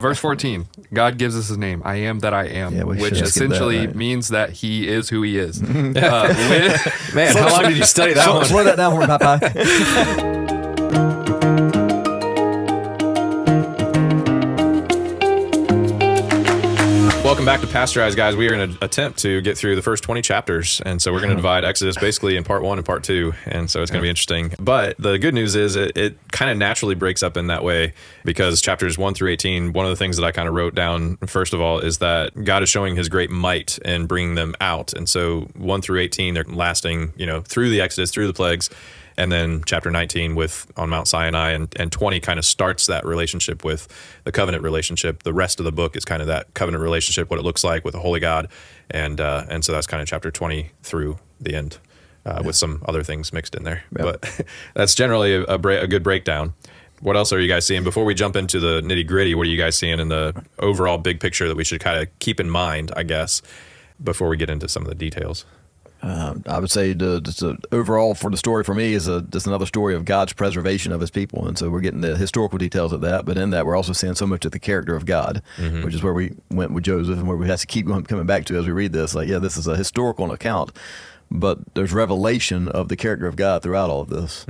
Verse 14, God gives us his name, I am that I am, Yeah, we which should skip that, essentially right? means that he is who he is. Man, how long did you study that one? Slow that down for me, Popeye. Welcome back to Pasteurize, guys. We are going to attempt to get through the first 20 chapters. And so we're going to divide Exodus basically in part 1 and part 2. And so it's going to be interesting. But the good news is it kind of naturally breaks up in that way, because chapters 1 through 18, one of the things that I kind of wrote down, first of all, is that God is showing his great might and bringing them out. And so 1 through 18, they're lasting, through the Exodus, through the plagues. And then chapter 19 on Mount Sinai and 20 kind of starts that relationship with the covenant relationship. The rest of the book is kind of that covenant relationship, what it looks like with a holy God. And so that's kind of chapter 20 through the end with some other things mixed in there. Yep. But that's generally a good breakdown. What else are you guys seeing? Before we jump into the nitty gritty, what are you guys seeing in the overall big picture that we should kind of keep in mind, I guess, before we get into some of the details? I would say overall for the story for me is just another story of God's preservation of his people. And so we're getting the historical details of that. But in that, we're also seeing so much of the character of God, which is where we went with Joseph and where we have to keep coming back to as we read this. This is a historical account, but there's revelation of the character of God throughout all of this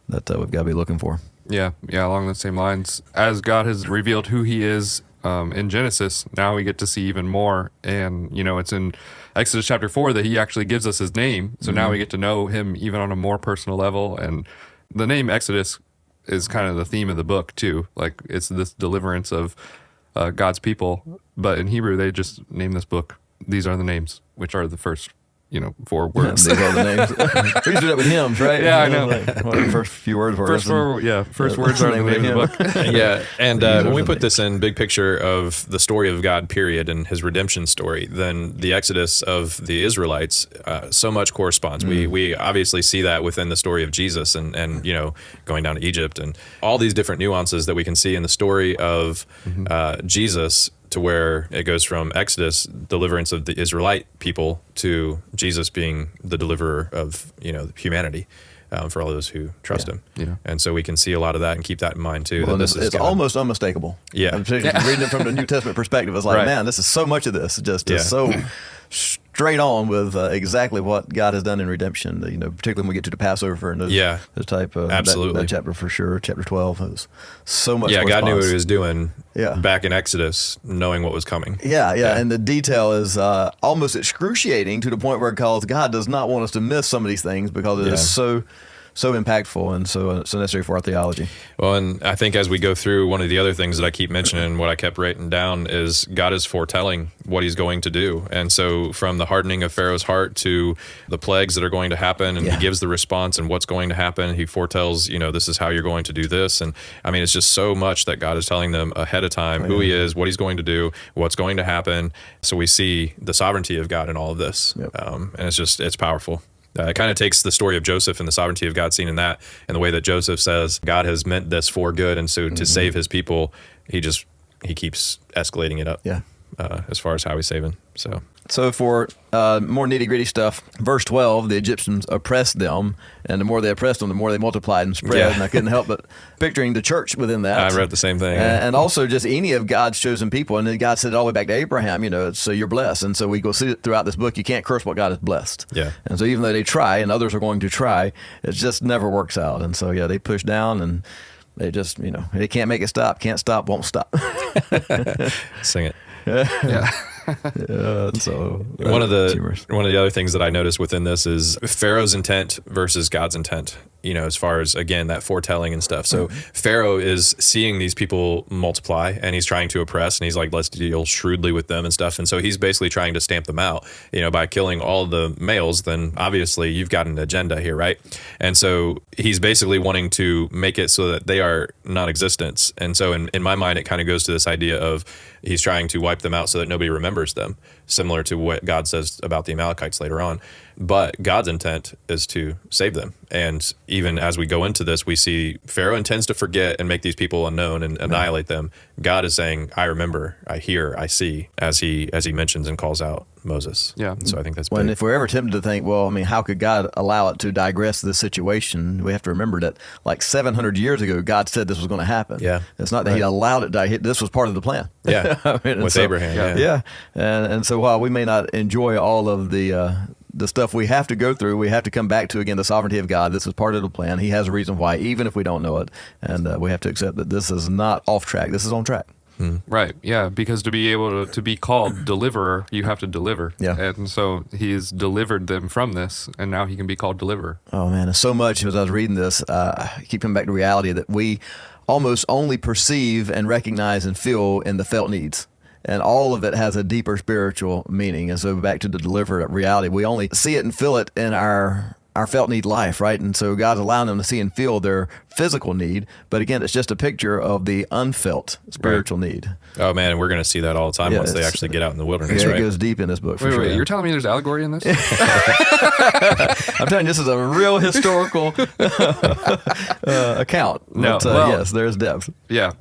that we've got to be looking for. Yeah, along the same lines. As God has revealed who he is in Genesis, now we get to see even more. And, it's in Exodus chapter 4 that he actually gives us his name. So now we get to know him even on a more personal level. And the name Exodus is kind of the theme of the book too. Like, it's this deliverance of God's people. But in Hebrew, they just name this book, these are the names, which are the first 4 words. These are the names. We used to do that with hymns, right? Yeah, I know. What are the first few words were? First words are the name of the book. Yeah, and when we put this in big picture of the story of God, period, and his redemption story, then the Exodus of the Israelites, so much corresponds. We obviously see that within the story of Jesus and going down to Egypt and all these different nuances that we can see in the story of Jesus, to where it goes from Exodus, deliverance of the Israelite people, to Jesus being the deliverer of humanity for all those who trust him. Yeah. And so we can see a lot of that and keep that in mind too. Well, that it's almost unmistakable. Yeah. Reading it from the New Testament perspective, it's like, man, this is so much of this. Just so straight on with exactly what God has done in redemption. Particularly when we get to the Passover and the type of that chapter for sure. Chapter 12 is so much. Yeah, God knew what he was doing. Back in Exodus, knowing what was coming. Yeah, and the detail is almost excruciating to the point where it calls God does not want us to miss some of these things because it is so impactful and so necessary for our theology. Well, and I think as we go through, one of the other things that I keep mentioning, what I kept writing down, is God is foretelling what he's going to do. And so from the hardening of Pharaoh's heart to the plagues that are going to happen, and he gives the response and what's going to happen. He foretells, this is how you're going to do this. And I mean, it's just so much that God is telling them ahead of time who he is, what he's going to do, what's going to happen. So we see the sovereignty of God in all of this. And it's powerful. It kind of takes the story of Joseph and the sovereignty of God seen in that, and the way that Joseph says God has meant this for good, and so to save his people, he keeps escalating it up as far as how he's saving. So for more nitty-gritty stuff, verse 12, the Egyptians oppressed them, and the more they oppressed them, the more they multiplied and spread, and I couldn't help but picturing the church within that. I wrote the same thing. And also just any of God's chosen people, and then God said it all the way back to Abraham, so you're blessed. And so we go see it throughout this book, you can't curse what God has blessed. Yeah. And so even though they try, and others are going to try, it just never works out. And so, they push down, and they just, they can't make it stop. Can't stop, won't stop. Sing it. Yeah. So one of the other things that I noticed within this is Pharaoh's intent versus God's intent, as far as, again, that foretelling and stuff. So Pharaoh is seeing these people multiply, and he's trying to oppress, and he's like, let's deal shrewdly with them and stuff. And so he's basically trying to stamp them out, by killing all the males. Then obviously you've got an agenda here, right? And so he's basically wanting to make it so that they are non-existent. And so in my mind, it kind of goes to this idea of he's trying to wipe them out so that nobody remembers them, similar to what God says about the Amalekites later on. But God's intent is to save them. And even as we go into this, we see Pharaoh intends to forget and make these people unknown and annihilate them. God is saying, I remember, I hear, I see, as he mentions and calls out Moses. Yeah. And so I think that's When big. if we're ever tempted to think, well, I mean, how could God allow it to digress this situation? We have to remember that like 700 years ago, God said this was going to happen. Yeah. It's not that He allowed it to. This was part of the plan. Yeah. I mean, and With Abraham. yeah. Yeah. And so while we may not enjoy all of the stuff we have to go through, we have to come back to, again, the sovereignty of God. This is part of the plan. He has a reason why, even if we don't know it. And we have to accept that this is not off track. This is on track. Right. Yeah. Because to be able to be called deliverer, you have to deliver. Yeah. And so He's delivered them from this, and now He can be called deliverer. Oh, man. And so much as I was reading this, I keep coming back to reality that we almost only perceive and recognize and feel in the felt needs. And all of it has a deeper spiritual meaning. And so back to the delivered reality, we only see it and feel it in our felt need life, right? And so God's allowing them to see and feel their physical need. But again, it's just a picture of the unfelt spiritual need. Oh, man. And we're going to see that all the time Yeah, once they it's- actually get out in the wilderness, Yeah, right? it goes deep in this book for Wait, sure. wait, you're telling me there's allegory in this? I'm telling you, this is a real historical account. No, But, well- yes, there's depth. Yeah.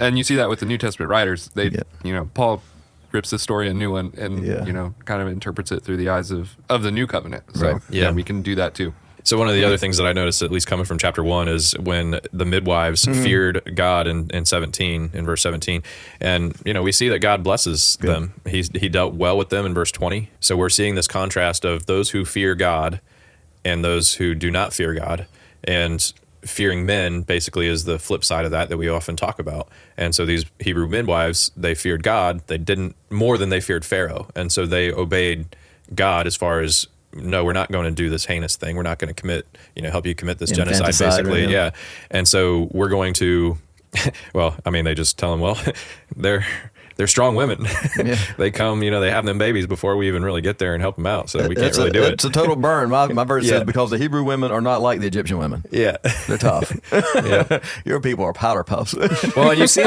And you see that with the New Testament writers. They, Yeah. Paul rips this story a new one and, Yeah. kind of interprets it through the eyes of the new covenant. So, Right. Yeah. we can do that too. So one of the other things that I noticed, at least coming from chapter 1, is when the midwives feared God in verse 17. And, we see that God blesses them. He dealt well with them in verse 20. So we're seeing this contrast of those who fear God and those who do not fear God. And fearing men basically is the flip side of that we often talk about. And so these Hebrew midwives, they feared God. They didn't more than they feared Pharaoh. And so they obeyed God as far as, no, we're not going to do this heinous thing. We're not going to help you commit this genocide, Infanticide, basically. right, Yeah. And so we're going to, well, I mean, they just tell them, well, they're strong women. Yeah. They come, they have them babies before we even really get there and help them out. So we can't really do it. It's a total burn. My verse Yeah. says, because the Hebrew women are not like the Egyptian women. Yeah. They're tough. Yeah. Your people are powder puffs. Well, and you see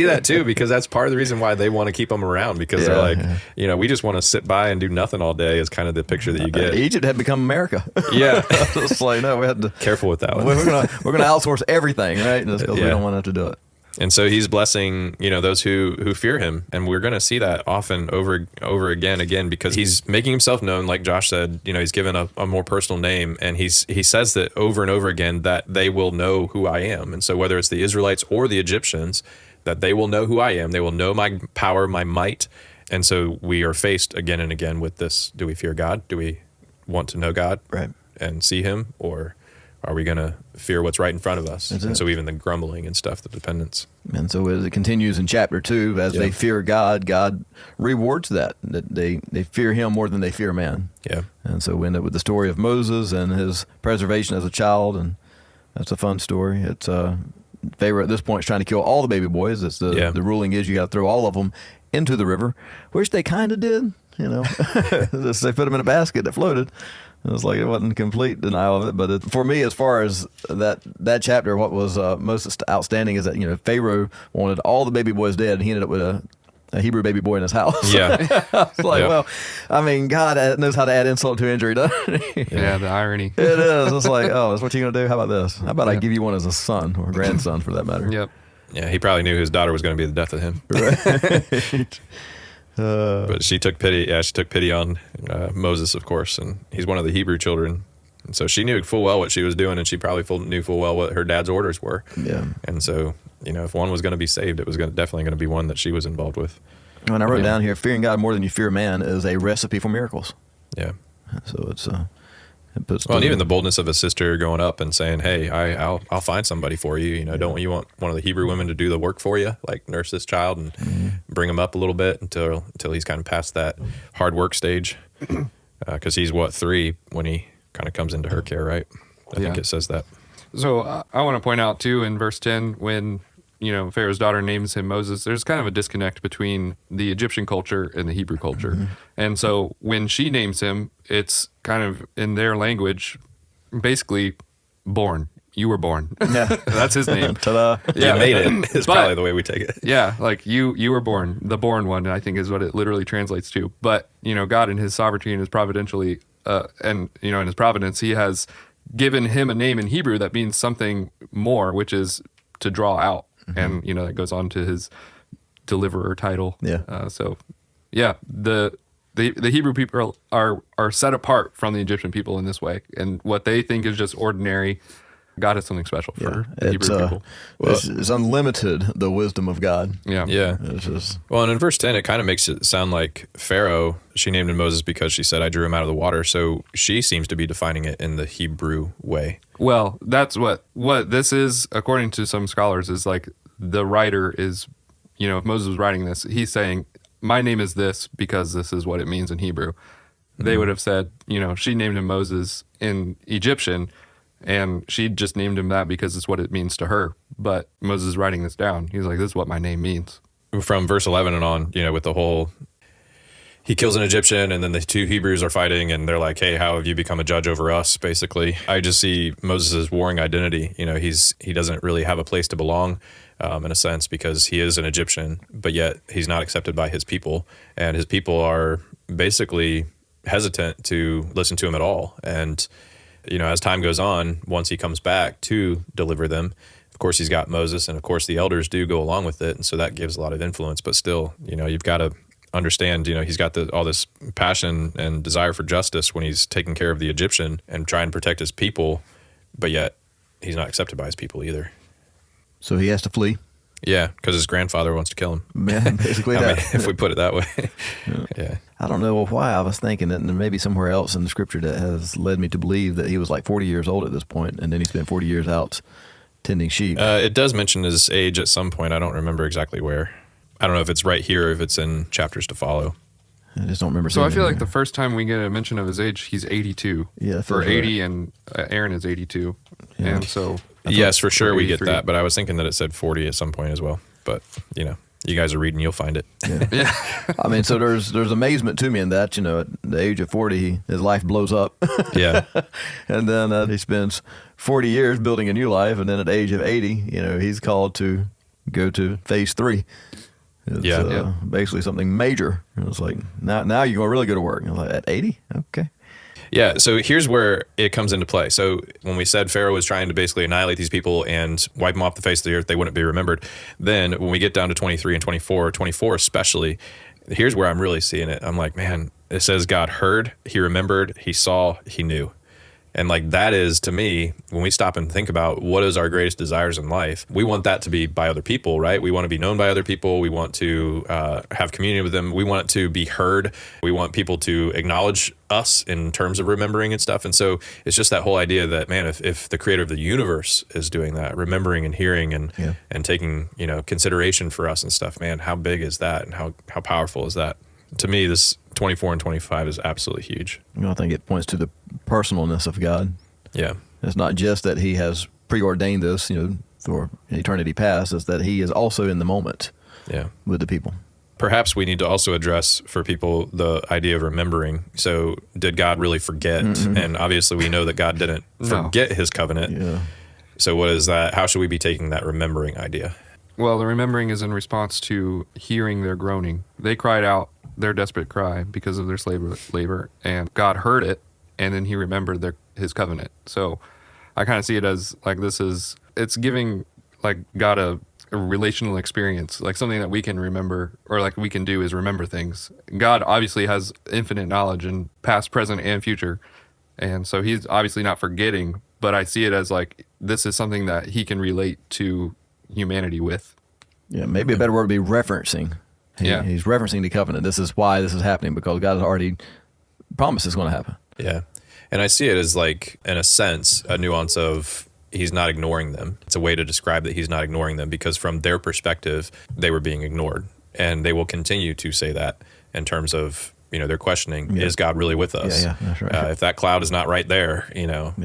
that too, because that's part of the reason why they want to keep them around, because they're like, we just want to sit by and do nothing all day is kind of the picture that you get. Egypt had become America. Yeah. It's like, no, we had to. Careful with that one. We're gonna outsource everything, right? Just because we Yeah. don't want to have to do it. And so he's blessing, those who fear him. And we're going to see that often over again, because he's making himself known. Like Josh said, he's given a more personal name, and he says that over and over again, that they will know who I am. And so whether it's the Israelites or the Egyptians, that they will know who I am. They will know my power, my might. And so we are faced again and again with this. Do we fear God? Do we want to know God Right. and see him? Or are we going to fear what's right in front of us? That's And it. so even the grumbling and stuff, the dependence. And so as it continues in chapter 2, as they Yeah. fear God, God rewards that they fear Him more than they fear man. Yeah. And so we end up with the story of Moses and his preservation as a child, and that's a fun story. It's Pharaoh at this point is trying to kill all the baby boys. It's the ruling is you got to throw all of them into the river, which they kind of did. Just they put them in a basket that floated. It was like it wasn't complete denial of it, but for me, as far as that chapter, what was most outstanding is that Pharaoh wanted all the baby boys dead, and he ended up with a Hebrew baby boy in his house. Yeah. It's like, Yeah. well, I mean, God knows how to add insult to injury, doesn't He? Yeah, the irony. It is. It's like, oh, that's what you're gonna do. How about this? How about I give you one as a son or grandson, for that matter? Yep. Yeah, he probably knew his daughter was going to be the death of him. Right. But she took pity. Yeah, she took pity on Moses, of course, and he's one of the Hebrew children. And so she knew full well what she was doing, and she probably knew full well what her dad's orders were. Yeah. And so, if one was going to be saved, it was definitely going to be one that she was involved with. When I wrote down here, fearing God more than you fear man is a recipe for miracles. Yeah. So it's it puts. Well, and even the boldness of a sister going up and saying, "Hey, I'll find somebody for you. Don't you want one of the Hebrew women to do the work for you, like nurse this child and bring him up a little bit until he's kind of past that hard work stage, because he's 3 when he kind of comes into her care, right? I think Yeah. it says that. So I want to point out too in verse 10 when Pharaoh's daughter names him Moses, there's kind of a disconnect between the Egyptian culture and the Hebrew culture. And so when she names him, it's kind of in their language, basically born. You were born. Yeah. That's his name. Ta-da. Yeah, made it is But- probably the way we take it. Yeah, like you were born, the born one, I think is what it literally translates to. But God in His sovereignty and His providentially, and in His providence, He has given him a name in Hebrew that means something more, which is to draw out, and that goes on to his deliverer title. Yeah. So, yeah, the the Hebrew people are set apart from the Egyptian people in this way, and what they think is just ordinary, God has something special for the Hebrew people. It's unlimited, the wisdom of God. Yeah, Yeah. It's just, Well, and in verse 10, it kind of makes it sound like Pharaoh, she named him Moses because she said, I drew him out of the water. So she seems to be defining it in the Hebrew way. Well, that's what this is, according to some scholars, is like the writer is, if Moses was writing this, he's saying, my name is this because this is what it means in Hebrew. They would have said, she named him Moses in Egyptian, and she just named him that because it's what it means to her. But Moses is writing this down. He's like, this is what my name means. From verse 11 and on, with the whole, he kills an Egyptian and then the two Hebrews are fighting and they're like, hey, how have you become a judge over us? Basically, I just see Moses' warring identity. He doesn't really have a place to belong in a sense because he is an Egyptian, but yet he's not accepted by his people. And his people are basically hesitant to listen to him at all. And as time goes on, once he comes back to deliver them, of course, he's got Moses, and of course, the elders do go along with it. And so that gives a lot of influence. But still, you've got to understand, he's got all this passion and desire for justice when he's taking care of the Egyptian and trying to protect his people, but yet he's not accepted by his people either. so he has to flee. Yeah, because his grandfather wants to kill him. Man, basically that. If we put it that way. Yeah. I don't know why I was thinking that there may be somewhere else in the scripture that has led me to believe that he was like 40 years old at this point, and then he spent 40 years out tending sheep. It does mention his age at some point. I don't remember exactly where. I don't know if it's right here or if it's in chapters to follow. I just don't remember. So I seeing feel it like the here. first time we get a mention of his age, he's 82. Yeah, that for feels 80, and Aaron is 82. Yeah. And so Yes, for sure or we get 83. that, but I was thinking that it said 40 at some point as well. But, you guys are reading, you'll find it. Yeah. I mean, so there's amazement to me in that, at the age of 40, his life blows up. Yeah. And then he spends 40 years building a new life. And then at the age of 80, he's called to go to phase 3. It's Yeah. basically something major. And it's like, now you're going to really go to work. And I'm like, at 80? Okay. Yeah, so here's where it comes into play. So when we said Pharaoh was trying to basically annihilate these people and wipe them off the face of the earth, they wouldn't be remembered. Then when we get down to 23 and 24 especially, here's where I'm really seeing it. I'm like, man, it says God heard, he remembered, he saw, he knew. And like that is, to me, when we stop and think about what is our greatest desires in life, we want that to be by other people, right? We want to be known by other people. We want to have community with them. We want it to be heard. We want people to acknowledge us in terms of remembering and stuff. And so it's just that whole idea that, man, if the creator of the universe is doing that, remembering and hearing and taking, consideration for us and stuff, man, how big is that? And how powerful is that? To me, this 24 and 25 is absolutely huge. I think it points to the personalness of God. Yeah. It's not just that he has preordained this, for eternity past. It's that he is also in the moment Yeah. with the people. Perhaps we need to also address for people the idea of remembering. So did God really forget? And obviously we know that God didn't forget his covenant. Yeah. So what is that? How should we be taking that remembering idea? Well, the remembering is in response to hearing their groaning. They cried out their desperate cry because of their slave labor, and God heard it, and then he remembered his covenant. So I kind of see it as like it's giving like God a relational experience, like something that we can remember, or like we can do is remember things. God obviously has infinite knowledge in past, present, and future. And so he's obviously not forgetting, but I see it as like this is something that he can relate to humanity with. Yeah, maybe a better word would be referencing. He's referencing the covenant. This is why this is happening, because God has already promised it's going to happen. Yeah. And I see it as like, in a sense, a nuance of he's not ignoring them. It's a way to describe that he's not ignoring them because from their perspective, they were being ignored. And they will continue to say that in terms of, they're questioning, is God really with us? Yeah, that's right. If that cloud is not right there,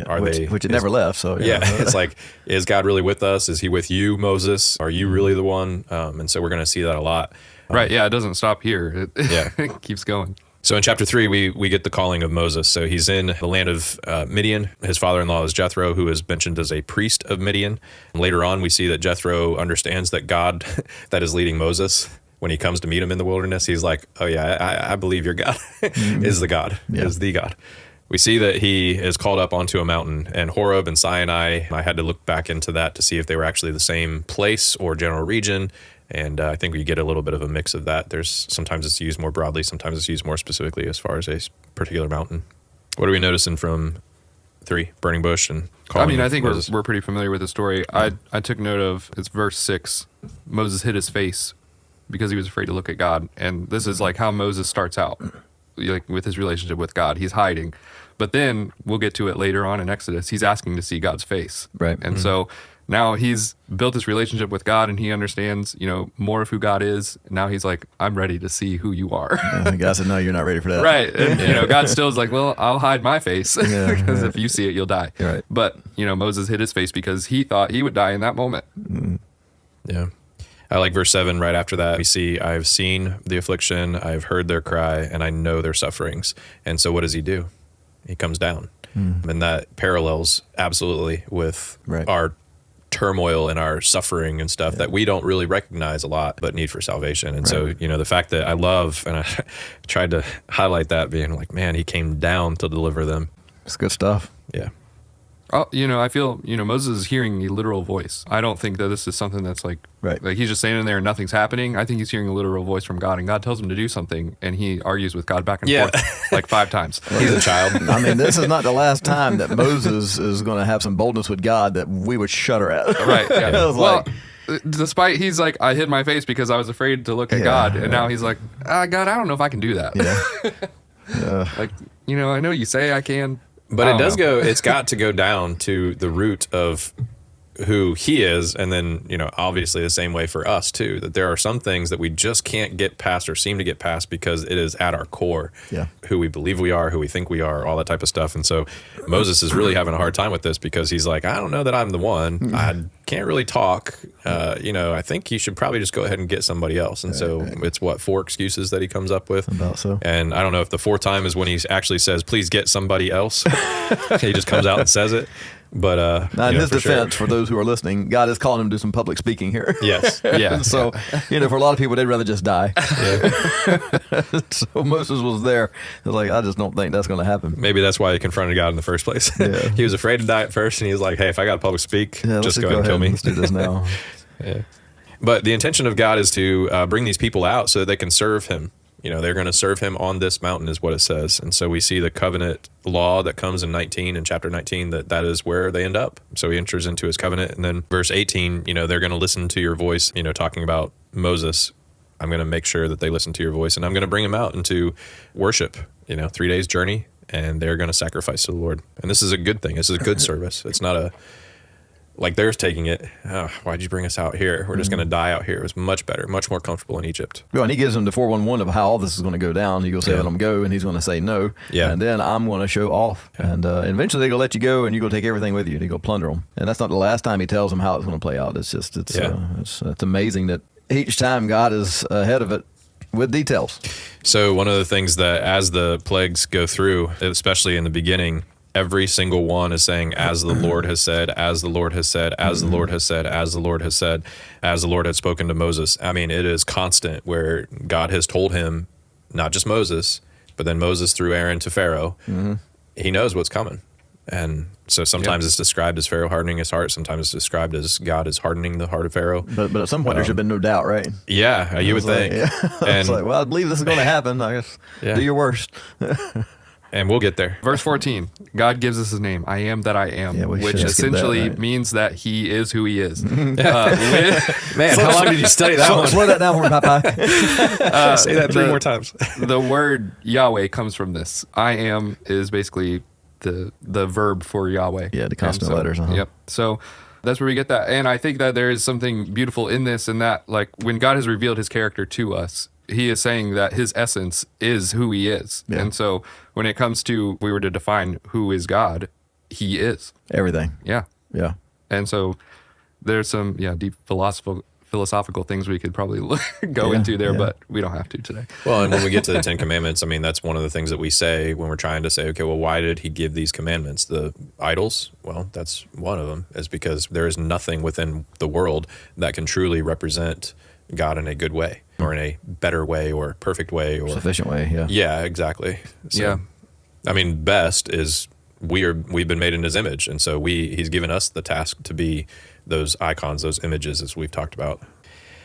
are they... Which it never left, so... Yeah, it's like, is God really with us? Is he with you, Moses? Are you really the one? And so we're going to see that a lot. Right, yeah, it doesn't stop here. Yeah. It keeps going. So in chapter 3, we get the calling of Moses. So he's in the land of Midian. His father-in-law is Jethro, who is mentioned as a priest of Midian. And later on, we see that Jethro understands that God that is leading Moses. When he comes to meet him in the wilderness, he's like, oh yeah, I believe your God is the God, is the God. We see that he is called up onto a mountain, and Horeb and Sinai, I had to look back into that to see if they were actually the same place or general region. And I think we get a little bit of a mix of that. There's sometimes it's used more broadly, sometimes it's used more specifically as far as a particular mountain. What are we noticing from 3, burning bush and I calling mean, I think Moses? we're pretty familiar with the story. I took note of, it's verse 6. Moses hid his face because he was afraid to look at God. And this is like how Moses starts out, like with his relationship with God. He's hiding. But then we'll get to it later on in Exodus. He's asking to see God's face. Right. And so now he's built this relationship with God and he understands, more of who God is. Now he's like, I'm ready to see who you are. And God said, no, you're not ready for that. Right. And, God still is like, well, I'll hide my face because if you see it, you'll die. Right. But, Moses hid his face because he thought he would die in that moment. Yeah. I like verse 7 right after that. We see, I've seen the affliction, I've heard their cry, and I know their sufferings. And so what does he do? He comes down. And that parallels absolutely with Right. our turmoil and our suffering and stuff that we don't really recognize a lot, but need for salvation. And so, the fact that I love, and I tried to highlight that being like, man, he came down to deliver them. It's good stuff. Yeah. Oh, I feel, Moses is hearing a literal voice. I don't think that this is something that's like he's just standing there and nothing's happening. I think he's hearing a literal voice from God, and God tells him to do something, and he argues with God back and forth like 5 times. He's a child. I mean, this is not the last time that Moses is going to have some boldness with God that we would shudder at. Right. Yeah. It was Well, like- despite he's like, I hid my face because I was afraid to look at God, and now he's like, God, I don't know if I can do that. Like, I know you say I can. But I it don't does know. it's got to go down to the root of who he is. And then, obviously the same way for us too, that there are some things that we just can't get past or seem to get past because it is at our core, who we believe we are, who we think we are, all that type of stuff. And so Moses is really having a hard time with this because he's like, I don't know that I'm the one. I can't really talk. I think you should probably just go ahead and get somebody else. And so it's 4 excuses that he comes up with. About so. And I don't know if the 4th time is when he actually says, please get somebody else. He just comes out and says it. But Now, in his for defense, sure. for those who are listening, God is calling him to do some public speaking here. Yes. Yeah. So, for a lot of people, they'd rather just die. So Moses was there. He was like, I just don't think that's going to happen. Maybe that's why he confronted God in the first place. Yeah. He was afraid to die at first, and he was like, hey, if I got to public speak, Yeah, let's just go ahead and kill me. Let's do this now. But the intention of God is to bring these people out so that they can serve him. They're going to serve him on this mountain is what it says. And so we see the covenant law that comes in chapter 19, that is where they end up. So he enters into his covenant. And then verse 18, they're going to listen to your voice, talking about Moses. I'm going to make sure that they listen to your voice, and I'm going to bring them out into worship, 3 days journey, and they're going to sacrifice to the Lord. And this is a good thing. This is a good service. It's not like they're taking it, why'd you bring us out here? We're just going to die out here. It was much better, much more comfortable in Egypt. Well, and he gives them the 411 of how all this is going to go down. He goes, say, let them go, and he's going to say no. Yeah. And then I'm going to show off. Yeah. And eventually they're going to let you go, and you're going to take everything with you. And you're going to plunder them. And that's not the last time he tells them how it's going to play out. It's just, it's amazing that each time God is ahead of it with details. So one of the things that as the plagues go through, especially in the beginning, every single one is saying, as the Lord has said, as the Lord has said, as the Lord has said, as the Lord has said, as the Lord had spoken to Moses. I mean, it is constant where God has told him, not just Moses, but then Moses through Aaron to Pharaoh. He knows what's coming. And so sometimes it's described as Pharaoh hardening his heart. Sometimes it's described as God is hardening the heart of Pharaoh. But at some point, there should have been no doubt, right? Yeah, you would think. And it's like, well, I believe this is going to happen. I guess do your worst. And we'll get there. Verse 14, God gives us his name, I am that I am, Yeah, we which should skip that, essentially right? means that he is who he is. Man, how long did you study that one? Slow that down for me, Popeye. Say that 3 more times. The word Yahweh comes from this. I am is basically the verb for Yahweh. Yeah, the consonant And letters, uh-huh. Yep. So that's where we get that. And I think that there is something beautiful in this, and that like when God has revealed his character to us, he is saying that his essence is who he is. Yeah. And so when it comes to, we were to define who is God, he is. Everything. Yeah. Yeah. And so there's some deep philosophical things we could probably go Yeah, into there, yeah. but we don't have to today. Well, and when we get to the 10 Commandments, I mean, that's one of the things that we say when we're trying to say, okay, well, why did he give these commandments? The idols, well, that's one of them, is because there is nothing within the world that can truly represent God in a good way or in a better way or perfect way or Sufficient way, yeah. Yeah, exactly. So, Yeah. I mean, best is we've been made in his image, and so he's given us the task to be those icons, those images, as we've talked about.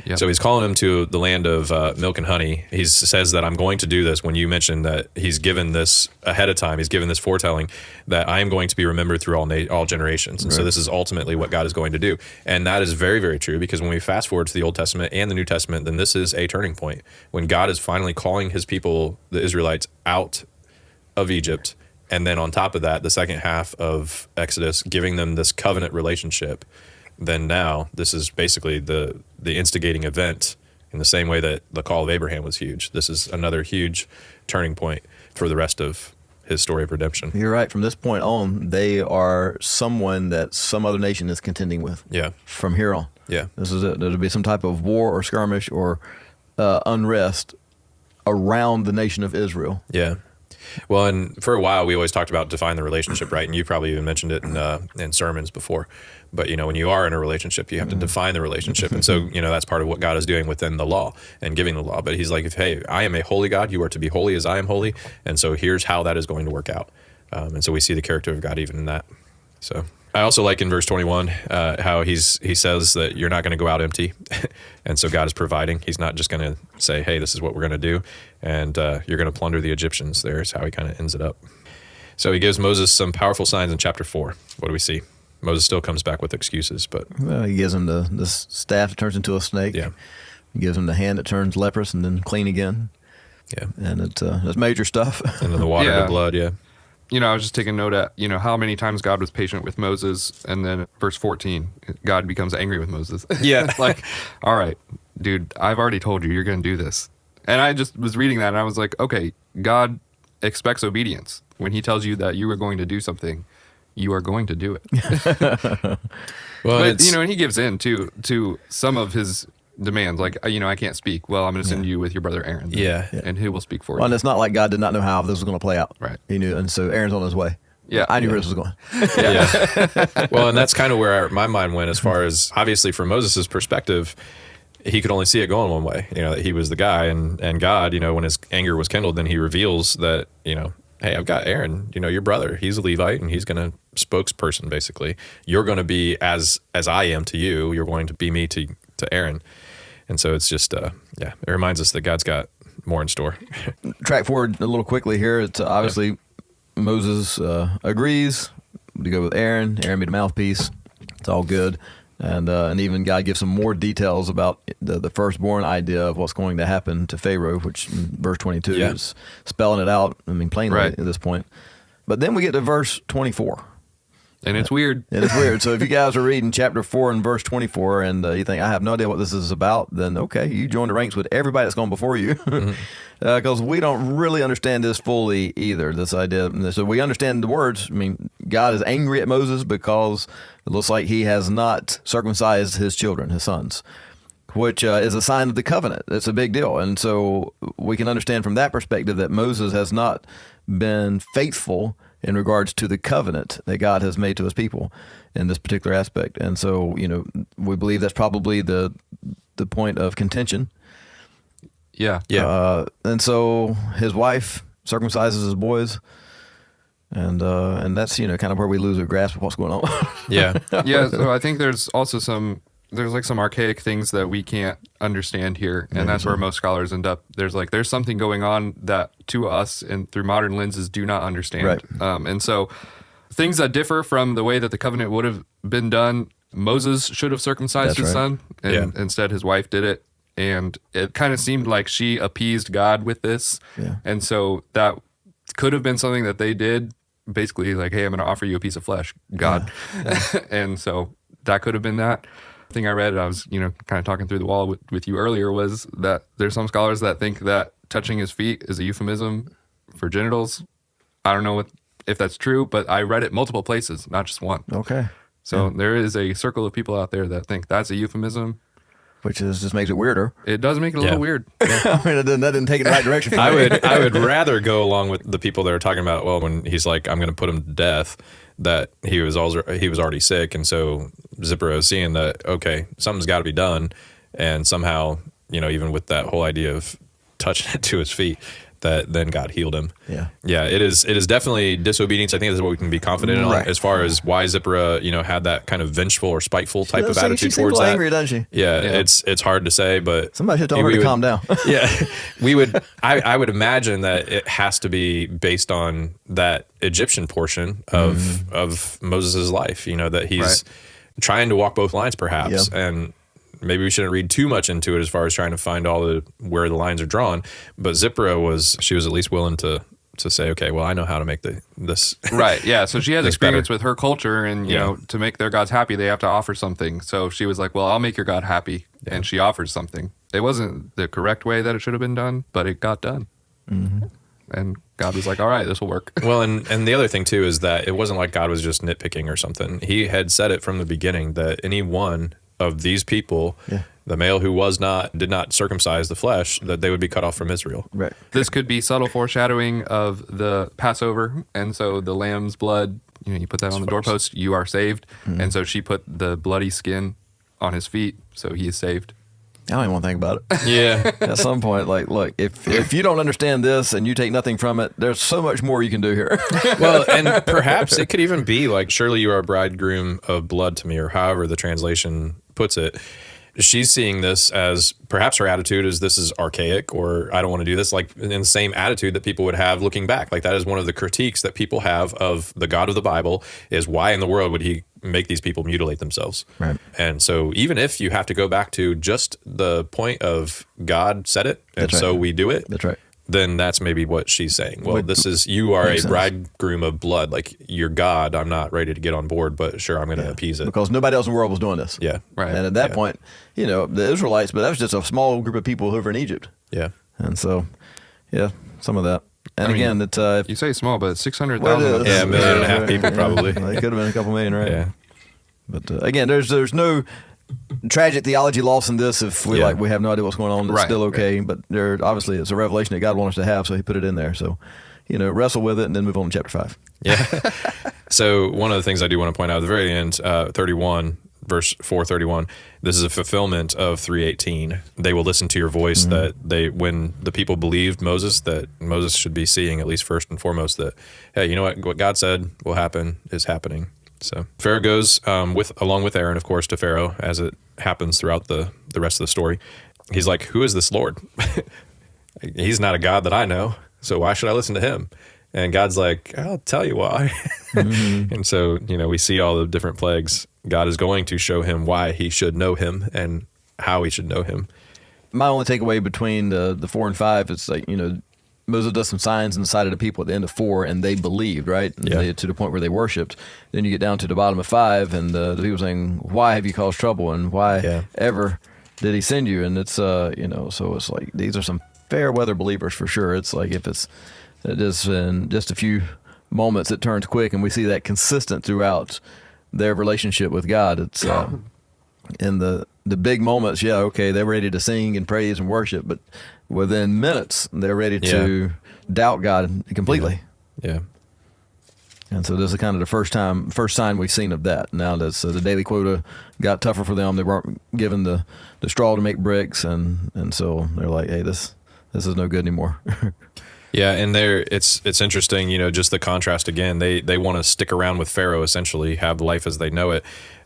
Yep. So he's calling him to the land of milk and honey. He says that I'm going to do this. When you mentioned that he's given this ahead of time, he's given this foretelling that I am going to be remembered through all generations. And so this is ultimately what God is going to do. And that is very, very true, because when we fast forward to the Old Testament and the New Testament, then this is a turning point when God is finally calling his people, the Israelites, out of Egypt. And then on top of that, the second half of Exodus, giving them this covenant relationship. Then now this is basically the instigating event, in the same way that the call of Abraham was huge. This is another huge turning point for the rest of his story of redemption. You're right. From this point on, they are someone that some other nation is contending with. Yeah. From here on. Yeah. This is it. There'll be some type of war or skirmish or unrest around the nation of Israel. Yeah. Well, and for a while, we always talked about define the relationship, right? And you probably even mentioned it in sermons before. But, when you are in a relationship, you have to define the relationship. And so, that's part of what God is doing within the law and giving the law. But he's like, hey, I am a holy God. You are to be holy as I am holy. And so here's how that is going to work out. And so we see the character of God even in that. So I also like in verse 21 how he says that you're not going to go out empty. And so God is providing. He's not just going to say, hey, this is what we're going to do. And you're going to plunder the Egyptians. There's how he kind of ends it up. So he gives Moses some powerful signs in chapter 4. What do we see? Moses still comes back with excuses, but He gives him the staff that turns into a snake. Yeah. He gives him the hand that turns leprous and then clean again. yeah. And it's major stuff. And then the water Yeah. to blood, yeah. I was just taking note at, how many times God was patient with Moses. And then verse 14, God becomes angry with Moses. Yeah. Like, all right, dude, I've already told you, you're going to do this. And I just was reading that and I was like, okay, God expects obedience. When he tells you that you are going to do something, you are going to do it. Well, But, it's, and he gives in to some of his demands. Like, I can't speak. Well, I'm going to send you with your brother Aaron. then, Yeah. And he will speak for Well, and you. it's not like God did not know how this was going to play out. Right. He knew. And so Aaron's on his way. Yeah. I knew Yeah. where this was going. yeah. Well, and that's kind of where my mind went, as far as, obviously from Moses' perspective, he could only see it going one way, that he was the guy, and God, when his anger was kindled, then he reveals that, hey, I've got Aaron, your brother, he's a Levite, and he's going to spokesperson, basically. You're going to be as I am to you, you're going to be me to Aaron. And so it's just, it reminds us that God's got more in store. Track forward a little quickly here. It's obviously Moses agrees to go with Aaron. Aaron be the mouthpiece. It's all good. And even God gives some more details about the firstborn idea of what's going to happen to Pharaoh, which in verse 22 Yeah. is spelling it out, plainly Right. at this point. But then we get to verse 24. And it's weird. It is weird. So if you guys are reading chapter 4 and verse 24 and you think, I have no idea what this is about, then okay, you join the ranks with everybody that's gone before you. Because we don't really understand this fully either, this idea. So we understand the words. God is angry at Moses because it looks like he has not circumcised his children, his sons, which is a sign of the covenant. It's a big deal. And so we can understand from that perspective that Moses has not been faithful in regards to the covenant that God has made to his people in this particular aspect. And so, we believe that's probably the point of contention. Yeah. Yeah. And so his wife circumcises his boys. And that's, kind of where we lose our grasp of what's going on. Yeah. Yeah. So I think there's also some archaic things that we can't understand here. And that's where most scholars end up. There's something going on that to us and through modern lenses do not understand. Right. And so things that differ from the way that the covenant would have been done, Moses should have circumcised That's his right. son, and instead his wife did it. And it kind of seemed like she appeased God with this. Yeah. And so that could have been something that they did, basically like, hey, I'm going to offer you a piece of flesh, God. And so that could have been that. Thing I read, I was, kind of talking through the wall with you earlier, was that there's some scholars that think that touching his feet is a euphemism for genitals. I don't know if that's true, but I read it multiple places, not just one. Okay. So there is a circle of people out there that think that's a euphemism. Which just makes it weirder. It does make it a little weird. That didn't take it in the right direction for I me. would rather go along with the people that are talking about, well, when he's like, I'm going to put him to death, that he was already sick. And so Zipporah is seeing that, okay, something's got to be done. And somehow, even with that whole idea of touching it to his feet, that then God healed him. Yeah. It is definitely disobedience. I think that's what we can be confident in Right. as far as why Zipporah, had that kind of vengeful or spiteful type of She attitude seems a towards little that. angry, doesn't she? Yeah, Yeah. it's hard to say, but Somebody should tell her we to would- calm down. Yeah, we would. I would imagine that it has to be based on that Egyptian portion of Moses' life. That he's Right. trying to walk both lines, perhaps, Yeah. and maybe we shouldn't read too much into it as far as trying to find where the lines are drawn. But Zipporah was at least willing to say, okay, well, I know how to make this Right. Yeah. So she has That's experience better. with her culture, and Yeah. to make their gods happy, they have to offer something. So she was like, "Well, I'll make your God happy," and she offers something. It wasn't the correct way that it should have been done, but it got done. And God was like, "All right, this will work." Well, and the other thing too is that it wasn't like God was just nitpicking or something. He had said it from the beginning that any one of these people, the male who did not circumcise the flesh, that they would be cut off from Israel. Right. This could be subtle foreshadowing of the Passover, and so the lamb's blood. You put that on the doorpost, you are saved. And so she put the bloody skin on his feet, so he is saved. I don't even want to think about it. Yeah. At some point, like, look, if you don't understand this and you take nothing from it, there's so much more you can do here. Well, and perhaps it could even be like, surely you are a bridegroom of blood to me, or however the translation puts it. She's seeing this as perhaps her attitude is this is archaic, or I don't want to do this, like in the same attitude that people would have looking back. Like that is one of the critiques that people have of the God of the Bible is why in the world would he make these people mutilate themselves? Right. And so even if you have to go back to just the point of God said it, and That's right. so we do it, That's right. then that's maybe what she's saying. Well, Would- you are a makes sense. bridegroom of blood, like you're God. I'm not ready to get on board, but sure, I'm going to appease it. Because nobody else in the world was doing this. Yeah. Right. And at that Yeah. point, the Israelites, but that was just a small group of people over in Egypt. Yeah. And so, yeah, some of that. And I mean, again, it's You say small, but 600,000. well, it of is. Yeah, them. a million and a half people probably. It could have been a couple million, right? Yeah. But again, there's no tragic theology loss in this if we Yeah. we have no idea what's going on. It's Right. still okay. But there obviously it's a revelation that God wants us to have, so He put it in there. So wrestle with it and then move on to chapter 5. Yeah. So one of the things I do want to point out at the very end, 31, verse 431, this is a fulfillment of 3:18. They will listen to your voice. That when the people believed Moses, that Moses should be seeing at least first and foremost that, hey, you know what God said will happen is happening. So Pharaoh goes along with Aaron, of course, to Pharaoh, as it happens throughout the rest of the story. He's like, who is this Lord? He's not a God that I know, so why should I listen to him? And God's like, I'll tell you why. And so, we see all the different plagues. God is going to show him why he should know him and how he should know him. My only takeaway between the 4 and 5 is Moses does some signs in the sight of the people at the end of 4, and they believed, right? And Yeah. to the point where they worshipped. Then you get down to the bottom of 5, and the people saying, "Why have you caused trouble? And why Yeah. ever did He send you?" And it's so it's like these are some fair weather believers for sure. It's like if it is in just a few moments it turns quick, and we see that consistent throughout their relationship with God. It's in the big moments, they're ready to sing and praise and worship, but within minutes they're ready to doubt God completely. Yeah. And so this is kind of the first sign we've seen of that. Now that's the daily quota got tougher for them. They weren't given the straw to make bricks, and so they're like, hey, this is no good anymore. Yeah, and it's interesting, just the contrast again. They want to stick around with Pharaoh, essentially, have life as they know it.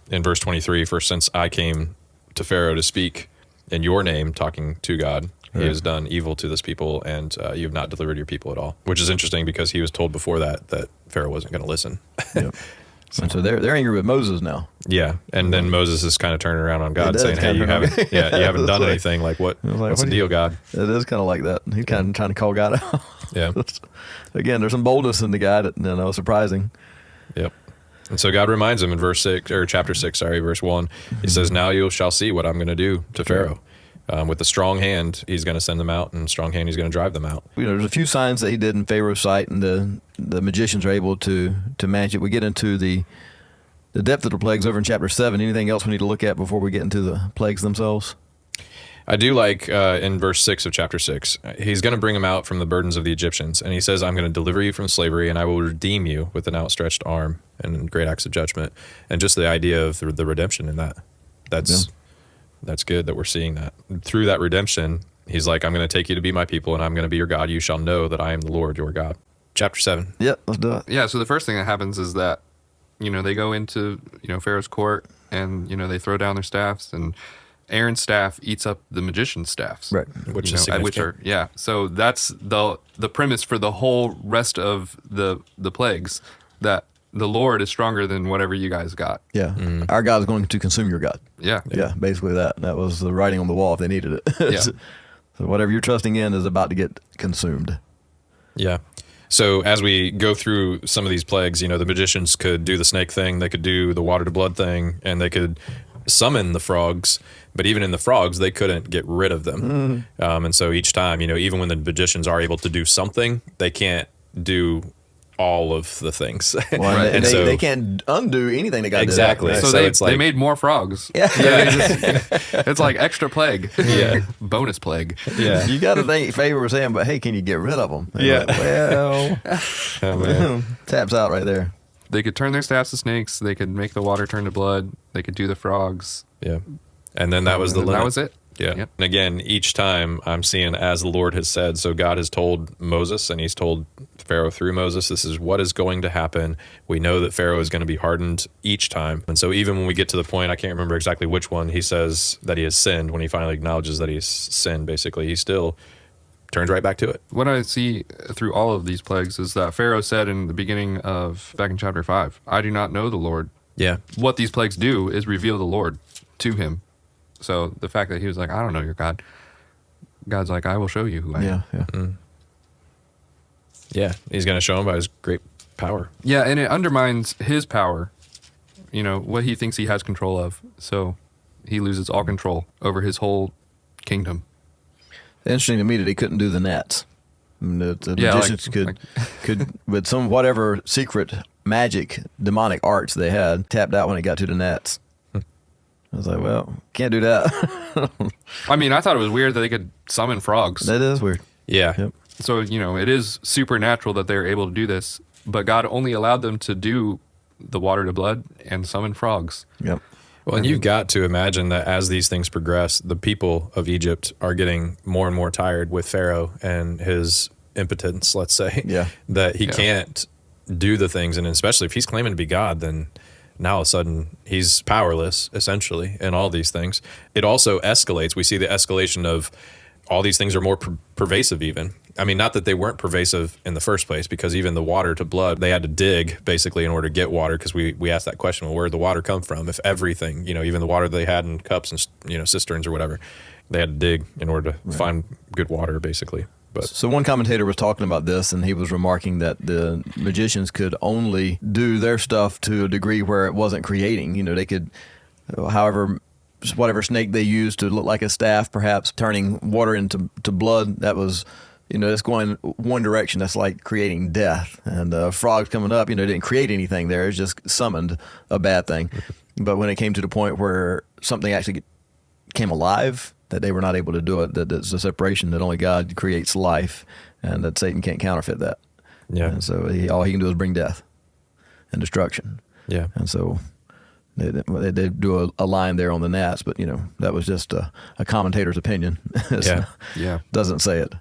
In verse 23, for since I came to Pharaoh to speak in your name, talking to God, he has done evil to this people, and you have not delivered your people at all. Which is interesting because he was told before that Pharaoh wasn't going to listen. Yep. And so they're angry with Moses now. Yeah, and then Moses is kind of turning around on God, does saying, "Hey, kinda you turn haven't, on- you haven't done It's like- anything. Like, what's what the do deal, God?" It is kind of like that. He's kind of trying to call God out. Yeah, Again, there's some boldness in the guy that surprising. yep. And so God reminds him in chapter 6, verse 1. He says, "Now you shall see what I'm going to do to Pharaoh. With a strong hand, he's going to send them out, and strong hand, he's going to drive them out." There's a few signs that he did in Pharaoh's sight, and the magicians are able to manage it. We get into the depth of the plagues over in chapter 7. Anything else we need to look at before we get into the plagues themselves? I do like in verse 6 of chapter 6, he's going to bring them out from the burdens of the Egyptians. And he says, "I'm going to deliver you from slavery, and I will redeem you with an outstretched arm and great acts of judgment." And just the idea of the redemption in that. That's good that we're seeing that. Through that redemption, he's like, I'm going to take you to be my people, and I'm going to be your God. You shall know that I am the Lord your God. Chapter 7. Yep, let's do it. Yeah, so the first thing that happens is that, they go into, Pharaoh's court and, they throw down their staffs, and Aaron's staff eats up the magician's staffs. Right. Which is significant. So that's the premise for the whole rest of the plagues, that the Lord is stronger than whatever you guys got. Yeah. Our God is going to consume your God. Yeah. Yeah, basically that. That was the writing on the wall if they needed it. Yeah. So whatever you're trusting in is about to get consumed. Yeah. So as we go through some of these plagues, the magicians could do the snake thing, they could do the water to blood thing, and they could summon the frogs. But even in the frogs, they couldn't get rid of them. And so each time, even when the magicians are able to do something, they can't do all of the things. Well, And they, so- they can't undo anything they got Exactly. to do. So, So they, it's like- they made more frogs. Yeah. It's like extra plague. Yeah. Bonus plague. Yeah. You got to think Favor was saying, but hey, can you get rid of them? Yeah. Well, Oh, man. taps out right there. They could turn their staffs to snakes. They could make the water turn to blood. They could do the frogs. Yeah. And then that was the And limit. that was it. Yeah. Yep. And again, each time I'm seeing as the Lord has said. So God has told Moses and he's told Pharaoh through Moses, this is what is going to happen. We know that Pharaoh is going to be hardened each time. And so even when we get to the point, I can't remember exactly which one, he says that he has sinned. When he finally acknowledges that he's sinned, basically, he still turns right back to it. What I see through all of these plagues is that Pharaoh said in the beginning of, back in chapter 5, I do not know the Lord. Yeah. What these plagues do is reveal the Lord to him. So the fact that he was like, I don't know your God. God's like, I will show you who I am. Yeah. Yeah. He's going to show him by his great power. Yeah, and it undermines his power, what he thinks he has control of. So he loses all control over his whole kingdom. Interesting to me that he couldn't do the gnats. I mean, the Yeah, magicians could with some whatever secret magic demonic arts they had tapped out when it got to the gnats. I was like, well, can't do that. I mean, I thought it was weird that they could summon frogs. That is weird. Yeah. Yep. So, it is supernatural that they're able to do this, but God only allowed them to do the water to blood and summon frogs. Yep. Well, and you've got to imagine that as these things progress, the people of Egypt are getting more and more tired with Pharaoh and his impotence, let's say. Yeah. That he Yeah. can't do the things. And especially if he's claiming to be God, then now all of a sudden he's powerless, essentially, in all these things. It also escalates. We see the escalation of all these things are more pervasive even. I mean, not that they weren't pervasive in the first place, because even the water to blood, they had to dig basically in order to get water, because we asked that question, well, where did the water come from? If everything, even the water they had in cups and, cisterns or whatever, they had to dig in order to find good water, basically. But So one commentator was talking about this, and he was remarking that the magicians could only do their stuff to a degree where it wasn't creating. They could, however, whatever snake they used to look like a staff, perhaps turning water into blood, that was, it's going one direction. That's like creating death. And frogs coming up, didn't create anything there. It's just summoned a bad thing. But when it came to the point where something actually came alive, that they were not able to do it, that it's a separation, that only God creates life, and that Satan can't counterfeit that. yeah, And so all he can do is bring death and destruction. yeah. And so they do a line there on the gnats, but that was just a commentator's opinion. Yeah. Yeah. Doesn't say it.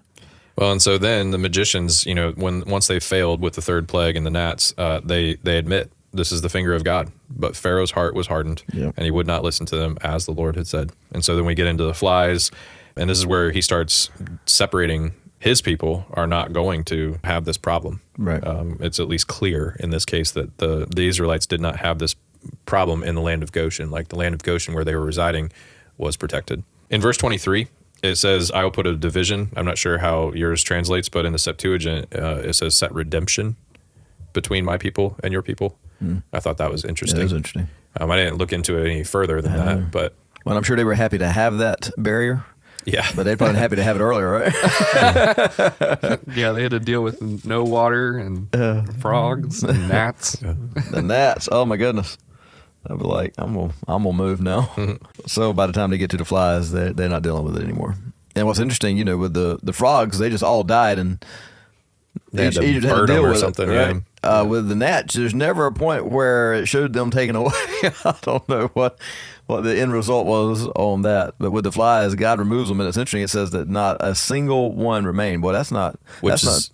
Well, and so then the magicians, once they failed with the third plague and the gnats, they admit this is the finger of God. But Pharaoh's heart was hardened, Yep. and he would not listen to them as the Lord had said. And so then we get into the flies, and this is where he starts separating his people are not going to have this problem. Right. It's at least clear in this case that the Israelites did not have this problem in the land of Goshen. Like the land of Goshen where they were residing was protected. In verse 23, it says, I will put a division. I'm not sure how yours translates, but in the Septuagint, it says set redemption between my people and your people. I thought that was interesting. It was interesting. I didn't look into it any further than that, but Well, I'm sure they were happy to have that barrier, yeah. but they'd probably been happy to have it earlier, right? Yeah, they had to deal with no water and frogs and gnats. The gnats, oh my goodness. I'd be like, I'm gonna move now. So by the time they get to the flies, they're not dealing with it anymore. And what's interesting, with the frogs, they just all died, and They had to Egypt had to bird deal them or with it, something, right? yeah. With the gnats, there's never a point where it showed them taken away. I don't know what the end result was on that. But with the flies, God removes them, and it's interesting. It says that not a single one remained. Boy, that's not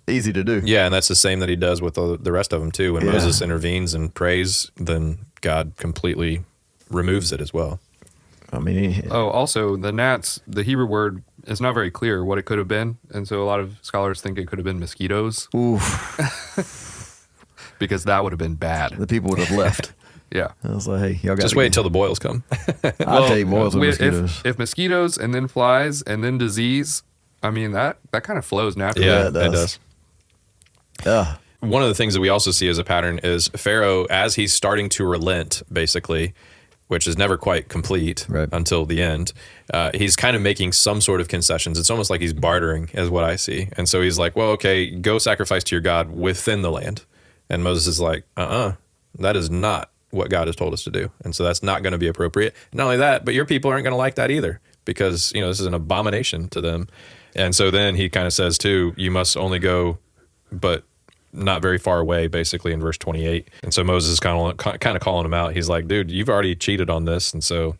easy to do. Yeah, and that's the same that he does with the rest of them too. When Moses intervenes and prays, then God completely removes it as well. I mean, Also, the gnats, the Hebrew word is not very clear what it could have been. And so a lot of scholars think it could have been mosquitoes. oof, Because that would have been bad. the people would have left. Yeah. I was like, hey, y'all got Just wait until the boils come. I'll take boils with mosquitoes. If mosquitoes and then flies and then disease, I mean, that kind of flows naturally. Yeah, it it does. does. One of the things that we also see as a pattern is Pharaoh, as he's starting to relent, basically, which is never quite complete until the end, he's kind of making some sort of concessions. It's almost like he's bartering, is what I see. And so he's like, well, okay, go sacrifice to your God within the land. And Moses is like, that is not what God has told us to do. And so that's not going to be appropriate. Not only that, but your people aren't going to like that either, because, this is an abomination to them. And so then he kind of says too, you must only go, but not very far away, basically, in verse 28. And so Moses is kind of calling him out. He's like, dude, you've already cheated on this. And so,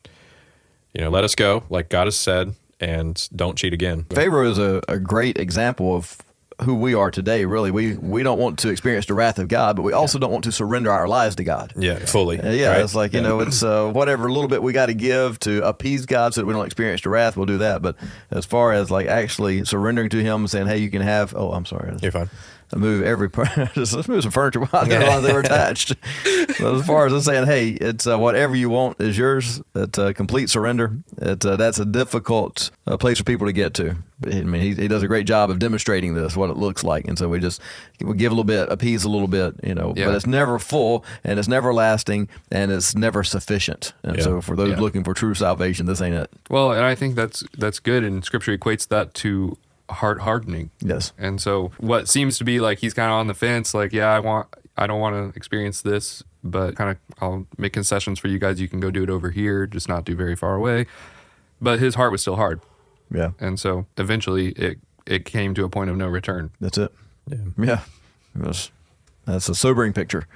let us go, like God has said, and don't cheat again. Pharaoh is a great example of who we are today, really. We don't want to experience the wrath of God, but we also don't want to surrender our lives to God. Yeah, fully. Yeah, right? it's like, it's whatever little bit we got to give to appease God so that we don't experience the wrath, we'll do that. But as far as like actually surrendering to him and saying, hey, you can have, I'm sorry. You're fine. I move let's move some furniture while they were attached. But as far as us saying, hey, it's whatever you want is yours. It's complete surrender. That's a difficult place for people to get to. I mean, he does a great job of demonstrating this, what it looks like. And so we give a little bit, appease a little bit, but it's never full and it's never lasting and it's never sufficient. And so for those looking for true salvation, this ain't it. Well, and I think that's good. And Scripture equates that to heart hardening. Yes. And so what seems to be like he's kind of on the fence, like, I don't want to experience this, but kind of I'll make concessions for you guys. You can go do it over here, just not do very far away. But his heart was still hard. Yeah. And so eventually it came to a point of no return. That's it. Yeah. That's a sobering picture.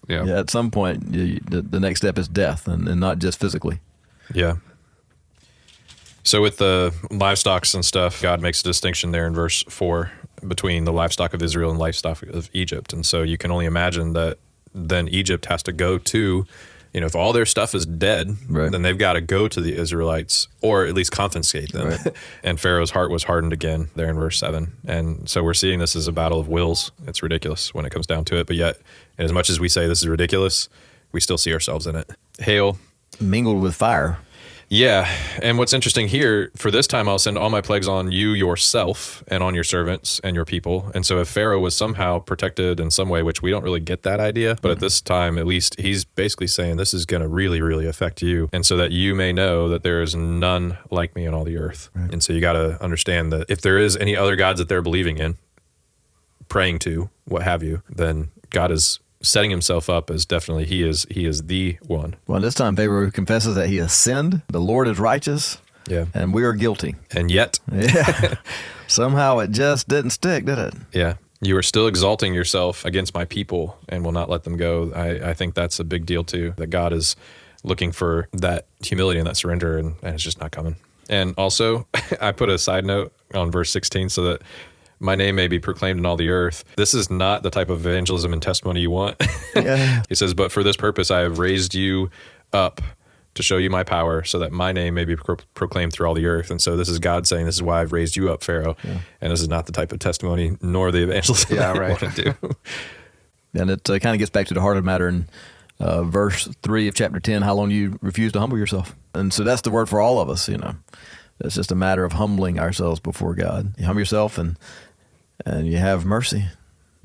Yeah. At some point, the next step is death, and not just physically. Yeah. So with the livestock and stuff, God makes a distinction there in verse 4 between the livestock of Israel and livestock of Egypt. And so you can only imagine that then Egypt has to go to, if all their stuff is dead, then they've got to go to the Israelites or at least confiscate them. Right. And Pharaoh's heart was hardened again there in verse 7. And so we're seeing this as a battle of wills. It's ridiculous when it comes down to it. But yet, as much as we say this is ridiculous, we still see ourselves in it. Hail. Mingled with fire. Yeah. And what's interesting here, for this time, I'll send all my plagues on you yourself and on your servants and your people. And so if Pharaoh was somehow protected in some way, which we don't really get that idea, but at this time, at least he's basically saying this is going to really, really affect you. And so that you may know that there is none like me on all the earth. Right. And so you got to understand that if there is any other gods that they're believing in, praying to, what have you, then God is setting himself up as definitely he is the one. Well, this time Pharaoh confesses that he has sinned. The Lord is righteous. Yeah. And we are guilty. And yet. Yeah. Somehow it just didn't stick, did it? Yeah. You are still exalting yourself against my people and will not let them go. I think that's a big deal too, that God is looking for that humility and that surrender, and it's just not coming. And also, I put a side note on verse 16 so that my name may be proclaimed in all the earth. This is not the type of evangelism and testimony you want. Yeah. He says, but for this purpose, I have raised you up to show you my power so that my name may be proclaimed through all the earth. And so this is God saying, this is why I've raised you up, Pharaoh. Yeah. And this is not the type of testimony nor the evangelism I want to do. And it kind of gets back to the heart of the matter in verse 3 of chapter 10, how long you refuse to humble yourself. And so that's the word for all of us, It's just a matter of humbling ourselves before God. You humble yourself and you have mercy,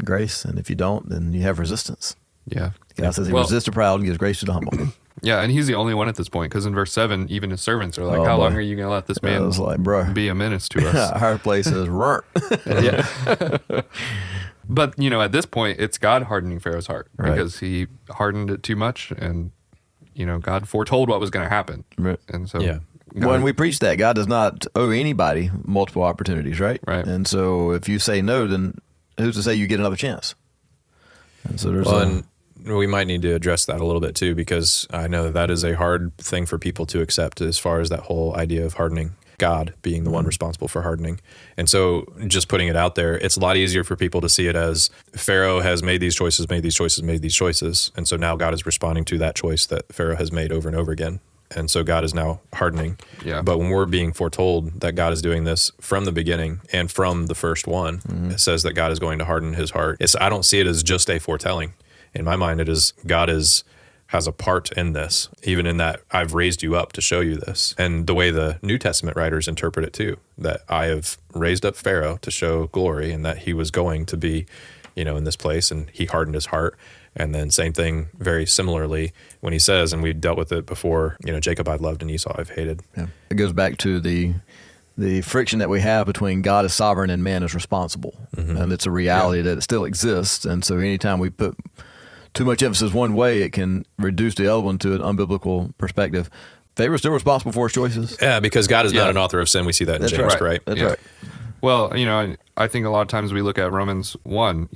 grace, and if you don't, then you have resistance. Yeah. God says he resists the proud and gives grace to the humble. Yeah, and he's the only one at this point, because in verse 7, even his servants are like, how long are you going to let this man be a menace to us? Our place is runt. Yeah. But, at this point, it's God hardening Pharaoh's heart, because he hardened it too much, and, God foretold what was going to happen. Right. And so... Yeah. When we preach that, God does not owe anybody multiple opportunities, right? Right. And so if you say no, then who's to say you get another chance? And so there's Well, and we might need to address that a little bit too, because I know that that is a hard thing for people to accept as far as that whole idea of hardening, God being the one responsible for hardening. And so just putting it out there, it's a lot easier for people to see it as Pharaoh has made these choices, made these choices, made these choices. And so now God is responding to that choice that Pharaoh has made over and over again. And so God is now hardening. Yeah. But when we're being foretold that God is doing this from the beginning and from the first one, it says that God is going to harden his heart. I don't see it as just a foretelling. In my mind, it is God has a part in this, even in that I've raised you up to show you this. And the way the New Testament writers interpret it too, that I have raised up Pharaoh to show glory and that he was going to be, in this place, and he hardened his heart. And then same thing very similarly when he says, and we dealt with it before, Jacob I've loved and Esau I've hated. Yeah. It goes back to the friction that we have between God is sovereign and man is responsible. And it's a reality that it still exists. And so anytime we put too much emphasis one way, it can reduce the other one to an unbiblical perspective. Pharaoh's still responsible for his choices. Yeah, because God is not Yeah. an author of sin. We see that in That's James, right. right? That's Yeah. right. Well, I think a lot of times we look at Romans 1,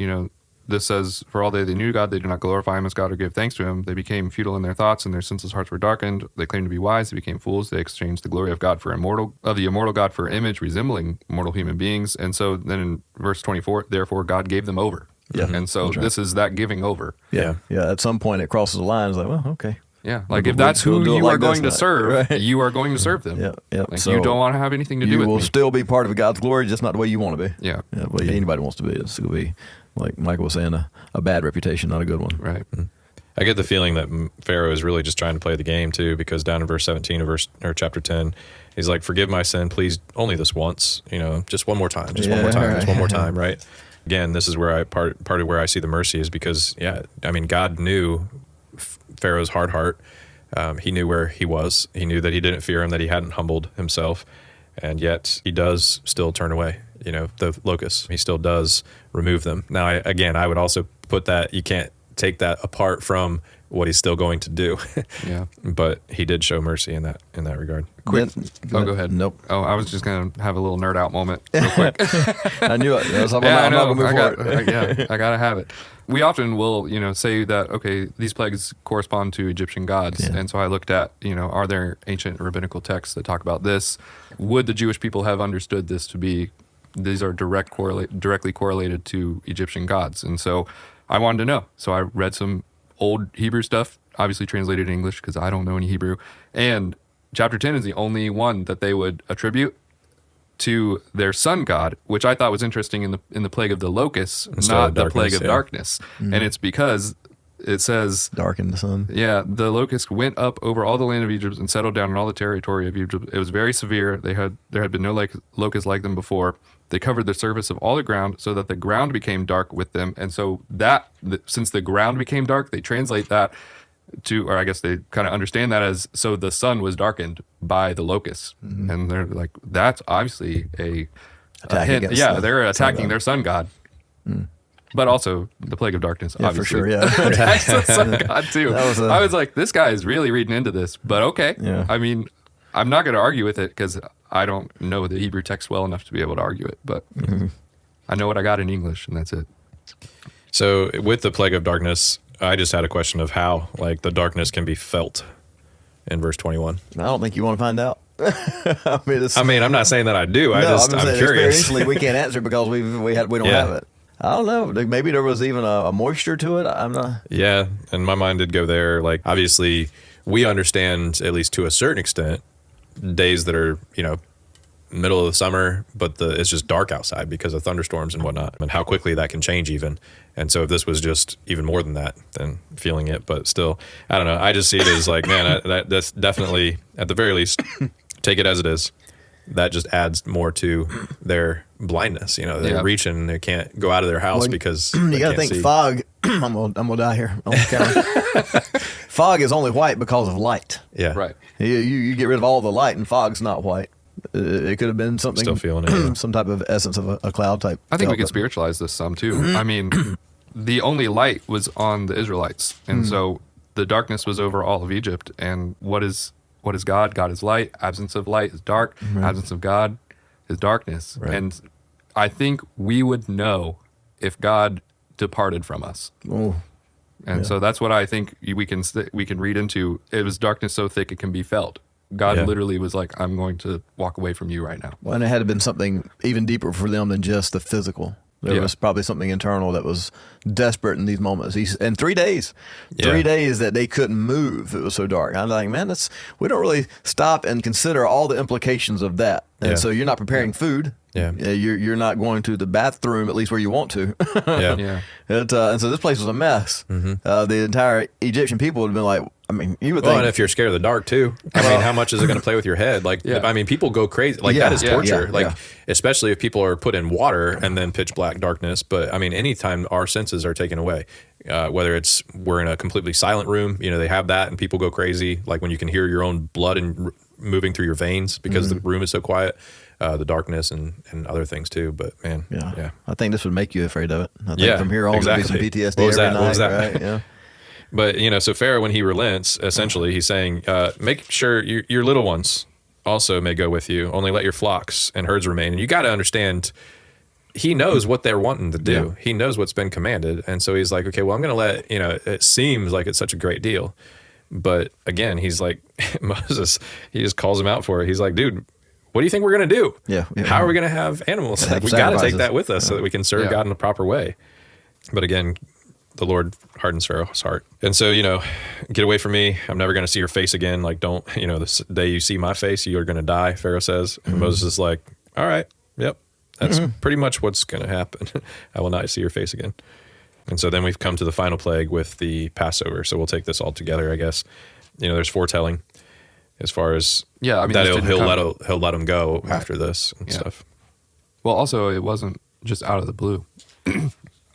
this says, for all they knew God, they did not glorify him as God or give thanks to him. They became futile in their thoughts, and their senseless hearts were darkened. They claimed to be wise. They became fools. They exchanged the glory of the immortal God for image resembling mortal human beings. And so then in verse 24, therefore God gave them over. Yeah. And so That's right. this is that giving over. Yeah. Yeah. At some point, it crosses the line. It's like, well, okay. Yeah. Like We'll- if that's we'll who do it you like are going to this now. serve, Right. you are going to serve them. Yeah. Yeah. Like So you don't want to have anything to do you with will me. still be part of God's glory, just not the way you want to be. Yeah. The way anybody wants to be. It's going to be, like Michael was saying, a bad reputation, not a good one. Right. I get the feeling that Pharaoh is really just trying to play the game too, because down in verse 17 of chapter 10, he's like, "Forgive my sin, please, only this once. Just one more time, just one more Yeah, time, just one more right. time." Right? Again, this is where part of where I see the mercy is because, God knew Pharaoh's hard heart. He knew where he was. He knew that he didn't fear him, that he hadn't humbled himself, and yet he does still turn away. The locusts. He still does remove them. Now, I would also put that you can't take that apart from what he's still going to do. Yeah. But he did show mercy in that regard. Quick. Then- Go ahead. Nope. Oh, I was just going to have a little nerd out moment real quick. I knew it. I'm I not know. going to move I forward. gotta have it. We often will, say that okay, these plagues correspond to Egyptian gods, Yeah. and so I looked at, are there ancient rabbinical texts that talk about this? Would the Jewish people have understood this to be these are directly correlated to Egyptian gods? And so I wanted to know. So I read some old Hebrew stuff, obviously translated in English because I don't know any Hebrew, and chapter 10 is the only one that they would attribute to their sun god, which I thought was interesting in the plague of the locusts, Instead not of the darkness, plague of yeah. darkness. And it's because it says, Dark in the sun. yeah, the locusts went up over all the land of Egypt and settled down in all the territory of Egypt. It was very severe. There had been no locusts like them before. They covered the surface of all the ground so that the ground became dark with them. And so since the ground became dark, they translate that or I guess they kind of understand that as, so the sun was darkened by the locusts. And they're like, that's obviously a Attack hint. against Yeah, the they're sun attacking god. their sun god. But also the plague of darkness, Yeah, obviously. for sure. Yeah. Attacks the sun god too. That was I was like, this guy is really reading into this, but okay. Yeah. I mean, I'm not going to argue with it because I don't know the Hebrew text well enough to be able to argue it, but I know what I got in English, and that's it. So with the plague of darkness, I just had a question of how the darkness can be felt in verse 21. I don't think you want to find out. I mean, I'm not saying that I do. I'm saying curious. experientially we can't answer because we don't Yeah. have it. I don't know. Maybe there was even a moisture to it. I'm not. Yeah, and my mind did go there. Obviously, we understand, at least to a certain extent, days that are, middle of the summer, but it's just dark outside because of thunderstorms and whatnot, and how quickly that can change even. And so if this was just even more than that, then feeling it, but still, I don't know. I just see it as man, that's definitely, at the very least, take it as it is. That just adds more to their blindness. They're Yeah. reaching, they can't go out of their house Well, because You they got to can't think see. fog. I'm gonna die here on the camera. Fog is only white because of light. Yeah, Right. You get rid of all the light, and fog's not white. It could have been something. Still feeling it, yeah. some type of essence of a cloud type. I think we felt, could but- spiritualize this some too. I mean, the only light was on the Israelites, and so the darkness was over all of Egypt. And what is God? God is light. Absence of light is dark. Absence of God is darkness. Right. And I think we would know if God departed from us. Oh, And so that's what I think we can read into. It was darkness so thick it can be felt. God Yeah. literally was like, I'm going to walk away from you right now. well, and it had been something even deeper for them than just the physical. There Yeah. was probably something internal that was desperate in these moments. And 3 days, Yeah. 3 days that they couldn't move. It was so dark. I'm like, man, we don't really stop and consider all the implications of that. And Yeah. so you're not preparing food. Yeah. You're not going to the bathroom, at least where you want to. Yeah. Yeah. And so this place was a mess. The entire Egyptian people would have been like, I mean, you would Well, think. and if you're scared of the dark too, I mean, how much is it going to play with your head? Like, Yeah. I mean, people go crazy. Like Yeah, that is yeah, torture. yeah, like, yeah. especially if people are put in water and then pitch black darkness. But I mean, anytime our senses are taken away, whether it's we're in a completely silent room, they have that and people go crazy. Like when you can hear your own blood and moving through your veins because the room is so quiet. The darkness and other things too. But man, yeah. I think this would make you afraid of it. I think Yeah, from here on, exactly. there'll be some PTSD What was every that? night. What was that? Right? Yeah. But so Pharaoh, when he relents, essentially he's saying, make sure your little ones also may go with you. Only let your flocks and herds remain. And you got to understand, he knows what they're wanting to do. Yeah. He knows what's been commanded, and so he's like, okay, well, I'm going to let It seems like it's such a great deal, but again, he's like Moses. He just calls him out for it. He's like, dude, what do you think we're going to do? Yeah. How are we going to have animals? Have Like, we got to take sacrifices. that with us so that we can serve Yeah. God in a proper way. But again, the Lord hardens Pharaoh's heart. And so, get away from me. I'm never going to see your face again. Like, don't, this day you see my face, you're going to die, Pharaoh says. And Moses is like, all right, yep, that's pretty much what's going to happen. I will not see your face again. And so then we've come to the final plague with the Passover. So we'll take this all together, I guess. There's foretelling as far as Yeah, I mean, that this didn't come- he'll let him go after this and Yeah. stuff. Well, also, it wasn't just out of the blue.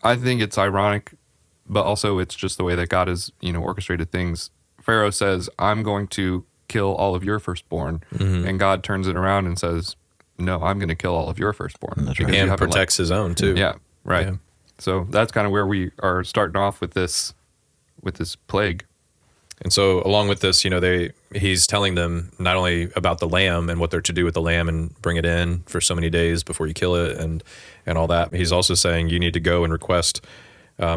I think it's ironic, but also it's just the way that God has, orchestrated things. Pharaoh says, I'm going to kill all of your firstborn. And God turns it around and says, no, I'm going to kill all of your firstborn. That's right. Because you And haven't let- protects his own too. Yeah, right. Yeah. So that's kind of where we are starting off with this plague. And so along with this, he's telling them not only about the lamb and what they're to do with the lamb and bring it in for so many days before you kill it and all that. He's also saying you need to go and request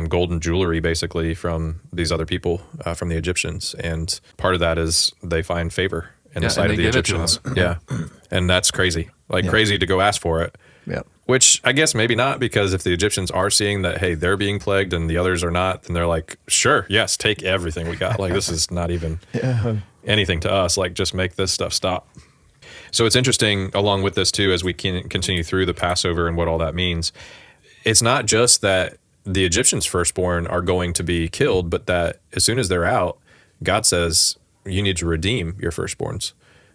golden jewelry basically from these other people, from the Egyptians. And part of that is they find favor in Yeah, the sight and of they the give it to Egyptians. Yeah. And that's crazy. Like Yeah. crazy to go ask for it. Yeah. Which I guess maybe not, because if the Egyptians are seeing that, hey, they're being plagued and the others are not, then they're like, sure, yes, take everything we got. Like, this is not even anything to us. Like, just make this stuff stop. So it's interesting along with this, too, as we can continue through the Passover and what all that means. It's not just that the Egyptians' firstborn are going to be killed, but that as soon as they're out, God says, you need to redeem your firstborns.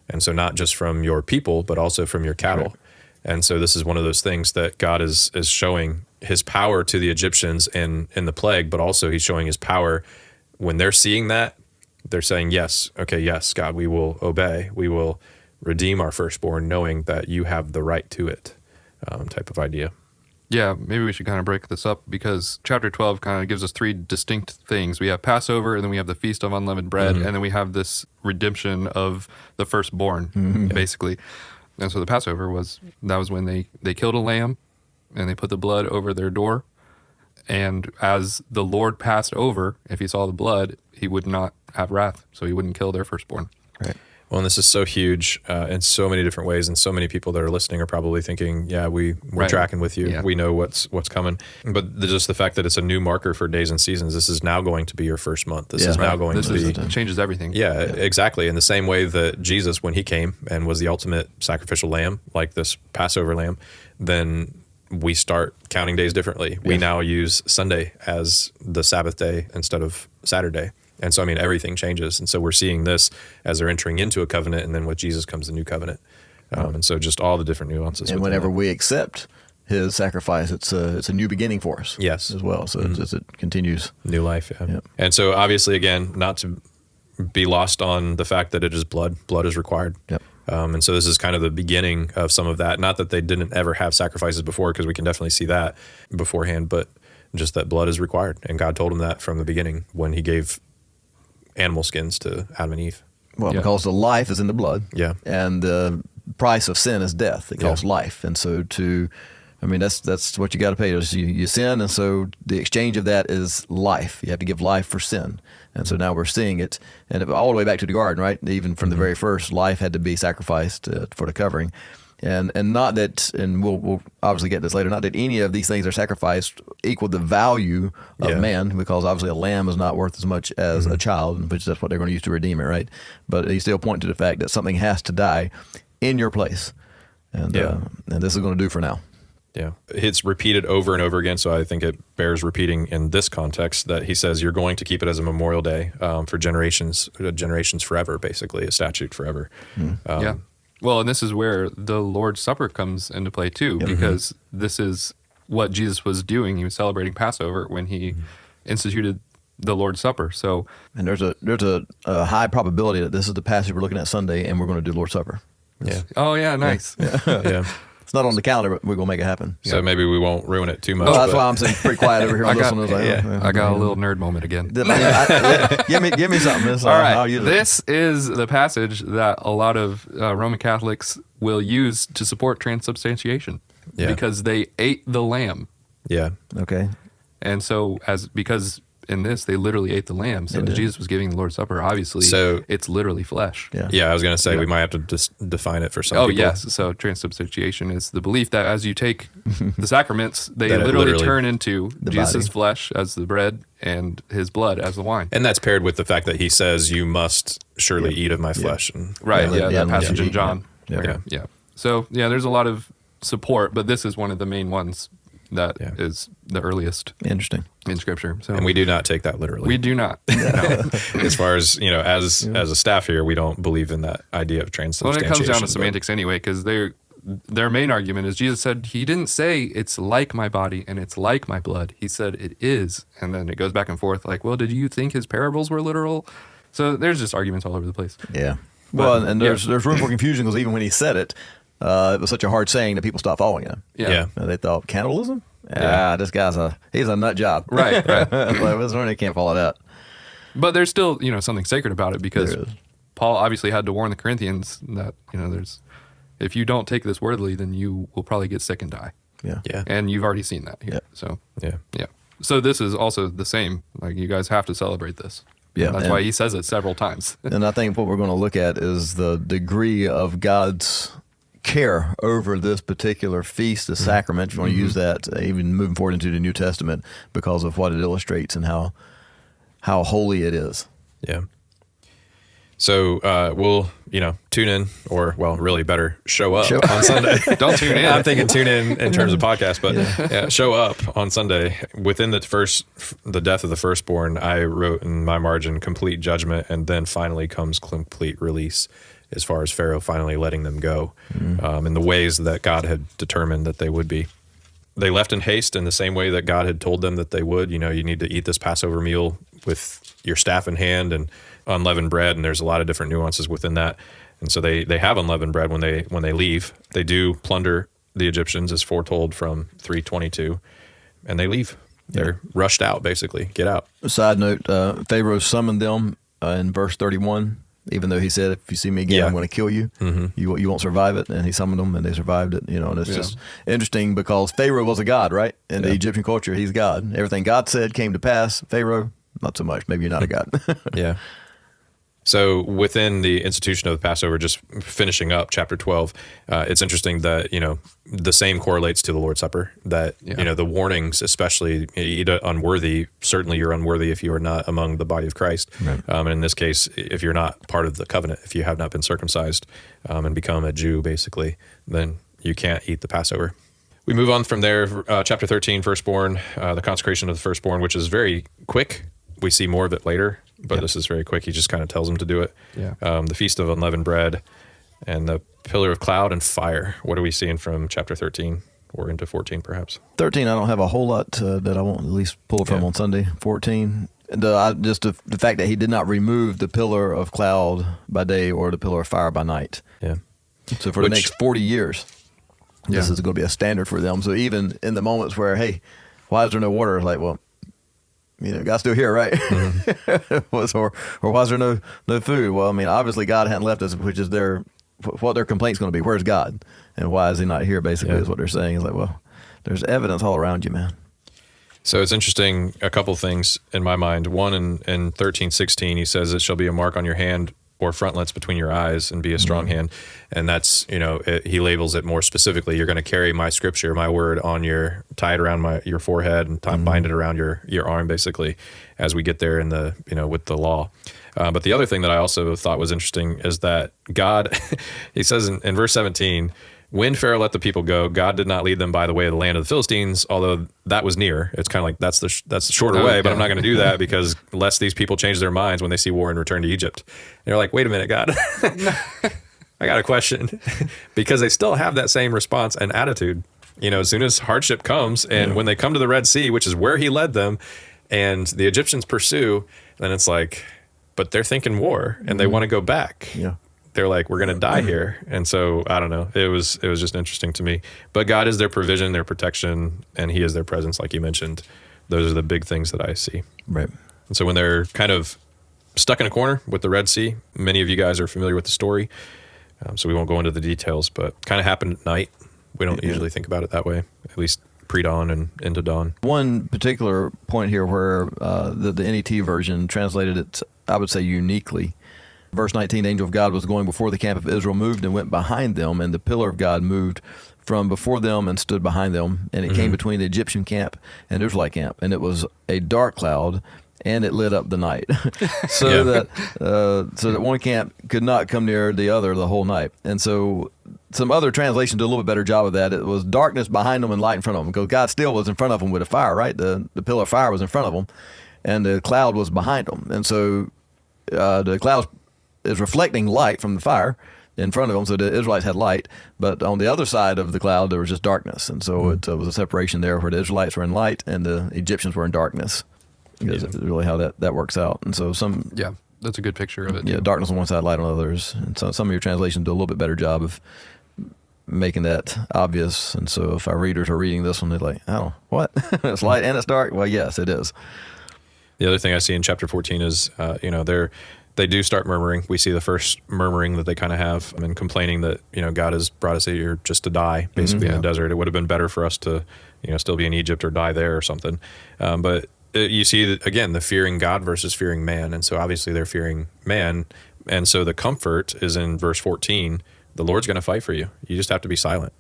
And so not just from your people, but also from your cattle. Right. And so this is one of those things that God is showing his power to the Egyptians in the plague, but also he's showing his power when they're seeing that. They're saying, yes, okay, yes, God, we will obey. We will redeem our firstborn, knowing that you have the right to it, type of idea. Yeah, maybe we should kind of break this up because chapter 12 kind of gives us three distinct things. We have Passover, and then we have the Feast of Unleavened Bread, and then we have this redemption of the firstborn, basically. And so the Passover was when they killed a lamb, and they put the blood over their door. And as the Lord passed over, if he saw the blood, he would not have wrath, so he wouldn't kill their firstborn. Right. Well, and this is so huge in so many different ways, and so many people that are listening are probably thinking, "Yeah, we're Right. tracking with you. Yeah. We know what's coming." But just the fact that it's a new marker for days and seasons. This is now going to be your first month. This Yeah. is now Right. going This to be. changes everything. Yeah, exactly. In the same way that Jesus, when he came and was the ultimate sacrificial lamb, like this Passover lamb, then we start counting days differently. We Yes. now use Sunday as the Sabbath day instead of Saturday. And so, I mean, everything changes. And so we're seeing this as they're entering into a covenant, and then with Jesus comes the new covenant. And so just all the different nuances. And within whenever that. we accept his sacrifice, it's a new beginning for us. Yes. As well. So as it continues. New life, yeah. Yep. And so obviously, again, not to be lost on the fact that it is blood. Blood is required. Yep. And so this is kind of the beginning of some of that. Not that they didn't ever have sacrifices before, because we can definitely see that beforehand, but just that blood is required. And God told him that from the beginning when he gave animal skins to Adam and Eve. Well, Yeah. because the life is in the blood. Yeah. And the price of sin is death. It costs Yeah. life. And so to I mean, that's what you got to pay. Is you sin, and so the exchange of that is life. You have to give life for sin, and so now we're seeing it, and all the way back to the garden, right? Even from the very first, life had to be sacrificed for the covering, and not that, and we'll obviously get this later. Not that any of these things are sacrificed equal the value of man, because obviously a lamb is not worth as much as a child, which that's what they're going to use to redeem it, right? But he still point to the fact that something has to die in your place, and this is going to do for now. Yeah, it's repeated over and over again, so I think it bears repeating in this context that he says you're going to keep it as a memorial day for generations forever, basically a statute forever. Yeah. Well, and this is where the Lord's Supper comes into play too, because this is what Jesus was doing. He was celebrating Passover when he instituted the Lord's Supper. So, and there's a high probability that this is the passage we're looking at Sunday, and we're going to do Lord's Supper. Yeah. Oh yeah, nice. Yeah. It's not on the calendar, but we're going to make it happen. So maybe we won't ruin it too much. Well, that's why I'm saying pretty quiet over here on this one. I got a little nerd moment again. Give me something. All right. This is the passage that a lot of Roman Catholics will use to support transubstantiation because they ate the lamb. Yeah. Okay. And so because in this, they literally ate the lamb. So Jesus was giving the Lord's Supper. Obviously, so it's literally flesh. Yeah, I was going to say we might have to just define it for some people. Yes. So transubstantiation is the belief that as you take the sacraments, they literally turn into Jesus' flesh as the bread and his blood as the wine. And that's paired with the fact that he says, you must surely eat of my flesh. And, right. That passage in John. Yeah. So, there's a lot of support, but this is one of the main ones that is the earliest interesting in Scripture. So, and we do not take that literally. We do not. No. As far as as a staff here, we don't believe in that idea of transubstantiation. Well, it comes down to semantics anyway, because their main argument is Jesus said he didn't say it's like my body and it's like my blood. He said it is, and then it goes back and forth. Like, well, did you think his parables were literal? So there's just arguments all over the place. Yeah. Well, and there's room for confusion because even when he said it, it was such a hard saying that people stopped following him. Yeah. They thought, cannibalism? This guy's he's a nut job. Right. Like, they can't follow that. But there's still, something sacred about it because Paul obviously had to warn the Corinthians that, there's, if you don't take this worthily, then you will probably get sick and die. Yeah. And you've already seen that here. Yeah. So, yeah. So this is also the same. Like, you guys have to celebrate this. Yeah. That's why he says it several times. And I think what we're going to look at is the degree of God's care over this particular feast, the sacrament, if you want to use that, even moving forward into the New Testament, because of what it illustrates and how holy it is. Yeah. So we'll, tune in, or really better show up on Sunday. Don't tune in. I'm thinking tune in terms of podcast, but show up on Sunday. Within the death of the firstborn, I wrote in my margin complete judgment, and then finally comes complete release, as far as Pharaoh finally letting them go in the ways that God had determined that they would be. They left in haste in the same way that God had told them that they would. You need to eat this Passover meal with your staff in hand and unleavened bread, and there's a lot of different nuances within that. And so they have unleavened bread when they leave. They do plunder the Egyptians as foretold from 3:22, and they leave. They're rushed out, basically. Get out. Side note, Pharaoh summoned them in verse 31. Even though he said, if you see me again, I'm going to kill you. You won't survive it. And he summoned them, and they survived it. And it's just interesting because Pharaoh was a god, right? In the Egyptian culture, he's God. Everything God said came to pass. Pharaoh, not so much. Maybe you're not a god. Yeah. So within the institution of the Passover, just finishing up chapter 12, it's interesting that, the same correlates to the Lord's Supper, that, the warnings, especially eat unworthy, certainly you're unworthy if you are not among the body of Christ. Right. And in this case, if you're not part of the covenant, if you have not been circumcised and become a Jew, basically, then you can't eat the Passover. We move on from there, chapter 13, firstborn, the consecration of the firstborn, which is very quick. We see more of it later, but this is very quick. He just kind of tells them to do it. Yeah. The Feast of Unleavened Bread and the pillar of cloud and fire. What are we seeing from chapter 13 or into 14 perhaps? 13, I don't have a whole lot that I won't at least pull from on Sunday. 14, just the fact that he did not remove the pillar of cloud by day or the pillar of fire by night. Yeah. So for the next 40 years, this is going to be a standard for them. So even in the moments where, hey, why is there no water? It's like, well, God's still here, right? or why is there no food? Well, I mean, obviously God hadn't left us, which is what their complaint's going to be. Where's God? And why is he not here, basically, is what they're saying. It's like, well, There's evidence all around you, man. So it's interesting, a couple things in my mind. One, in 13:16, he says, it shall be a mark on your hand or frontlets between your eyes and be a strong hand. And that's, he labels it more specifically. You're going to carry my scripture, my word on tie it around your forehead and bind it around your arm, basically, as we get there in the, with the law. But the other thing that I also thought was interesting is that God, he says in verse 17, when Pharaoh let the people go, God did not lead them by the way of the land of the Philistines, although that was near. It's kind of like that's the shorter way, but I'm not going to do that because lest these people change their minds when they see war and return to Egypt. And they're like, wait a minute, God, I got a question, because they still have that same response and attitude. As soon as hardship comes, and when they come to the Red Sea, which is where he led them, and the Egyptians pursue, then it's like, but they're thinking war and they want to go back. Yeah. They're like, we're going to die here. And so, I don't know. It was just interesting to me. But God is their provision, their protection, and he is their presence, like you mentioned. Those are the big things that I see. Right. And so when they're kind of stuck in a corner with the Red Sea, many of you guys are familiar with the story. So we won't go into the details, but kind of happened at night. We don't usually think about it that way, at least pre-dawn and into dawn. One particular point here where the NET version translated it, I would say, uniquely. Verse 19, the angel of God was going before the camp of Israel, moved and went behind them, and the pillar of God moved from before them and stood behind them, and it came between the Egyptian camp and the Israelite camp, and it was a dark cloud, and it lit up the night, so that one camp could not come near the other the whole night. And so some other translations do a little bit better job of that. It was darkness behind them and light in front of them, because God still was in front of them with a fire, right? The pillar of fire was in front of them, and the cloud was behind them, and so the cloud is reflecting light from the fire in front of them, so the Israelites had light, but on the other side of the cloud there was just darkness, and so it was a separation there where the Israelites were in light and the Egyptians were in darkness. Is really how that works out. And so that's a good picture of it. Yeah, darkness on one side, light on others, and so some of your translations do a little bit better job of making that obvious. And so if our readers are reading this one, they're like, oh, what? It's light and it's dark? Well, yes, it is. The other thing I see in chapter 14 is, they do start murmuring. We see the first murmuring that they kind of have and complaining that, God has brought us here just to die, basically in the desert. It would have been better for us to, still be in Egypt or die there or something. But you see, again, the fearing God versus fearing man. And so obviously they're fearing man. And so the comfort is in verse 14. The Lord's going to fight for you. You just have to be silent.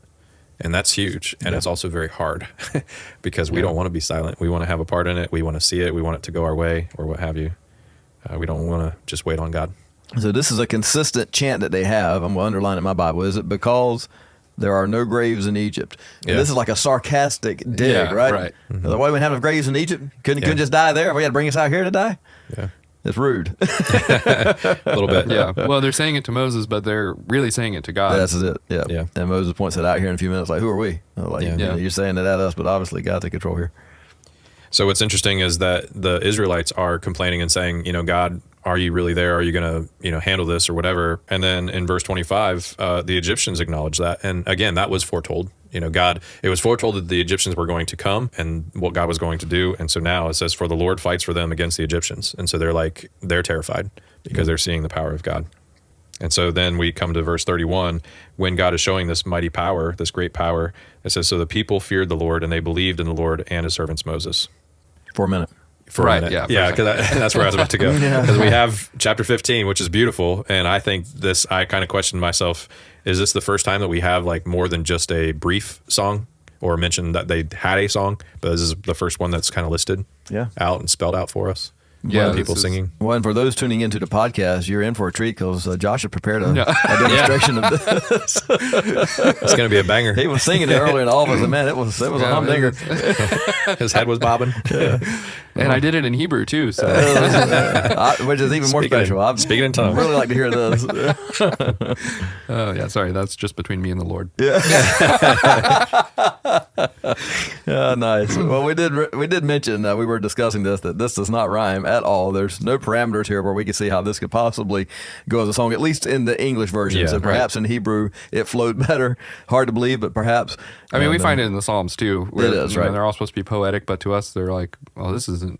And that's huge. And it's also very hard because we don't want to be silent. We want to have a part in it. We want to see it. We want it to go our way or what have you. We don't want to just wait on God. So this is a consistent chant that they have. I'm going to underline it in my Bible. Is it because there are no graves in Egypt? And this is like a sarcastic dig, right? Right. Mm-hmm. Why do we have graves in Egypt? Couldn't just die there? We had to bring us out here to die? Yeah. It's rude. A little bit. Yeah. Well, they're saying it to Moses, but they're really saying it to God. That's it. Yeah. Yeah. And Moses points it out here in a few minutes, like, who are we? Like, you're saying it at us, but obviously God's in control here. So what's interesting is that the Israelites are complaining and saying, God, are you really there? Are you going to, handle this or whatever? And then in verse 25, the Egyptians acknowledge that. And again, that was foretold. It was foretold that the Egyptians were going to come and what God was going to do. And so now it says, for the Lord fights for them against the Egyptians. And so they're terrified because they're seeing the power of God. And so then we come to verse 31, when God is showing this mighty power, this great power, it says, so the people feared the Lord and they believed in the Lord and his servants Moses. For a minute. For a minute. Yeah, because that's where I was about to go. Because we have chapter 15, which is beautiful. And I think I kind of questioned myself, is this the first time that we have more than just a brief song or mention that they had a song? But this is the first one that's kind of listed out and spelled out for us. Yeah, people singing. Well, and for those tuning into the podcast, you're in for a treat because Josh had prepared a demonstration of this. It's going to be a banger. He was singing it earlier in the office, and man, it was a humdinger. His head was bobbing. And I did it in Hebrew too, so which is even more special. Speaking in tongues. I'd really like to hear this. oh yeah, sorry, that's just between me and the Lord. Nice. Well, we did mention we were discussing that this does not rhyme at all. There's no parameters here where we can see how this could possibly go as a song, at least in the English version. Yeah, so perhaps in Hebrew it flowed better. Hard to believe, but perhaps. I mean, we find it in the Psalms too. Where, it is, right? They're all supposed to be poetic, but to us they're like, well, this isn't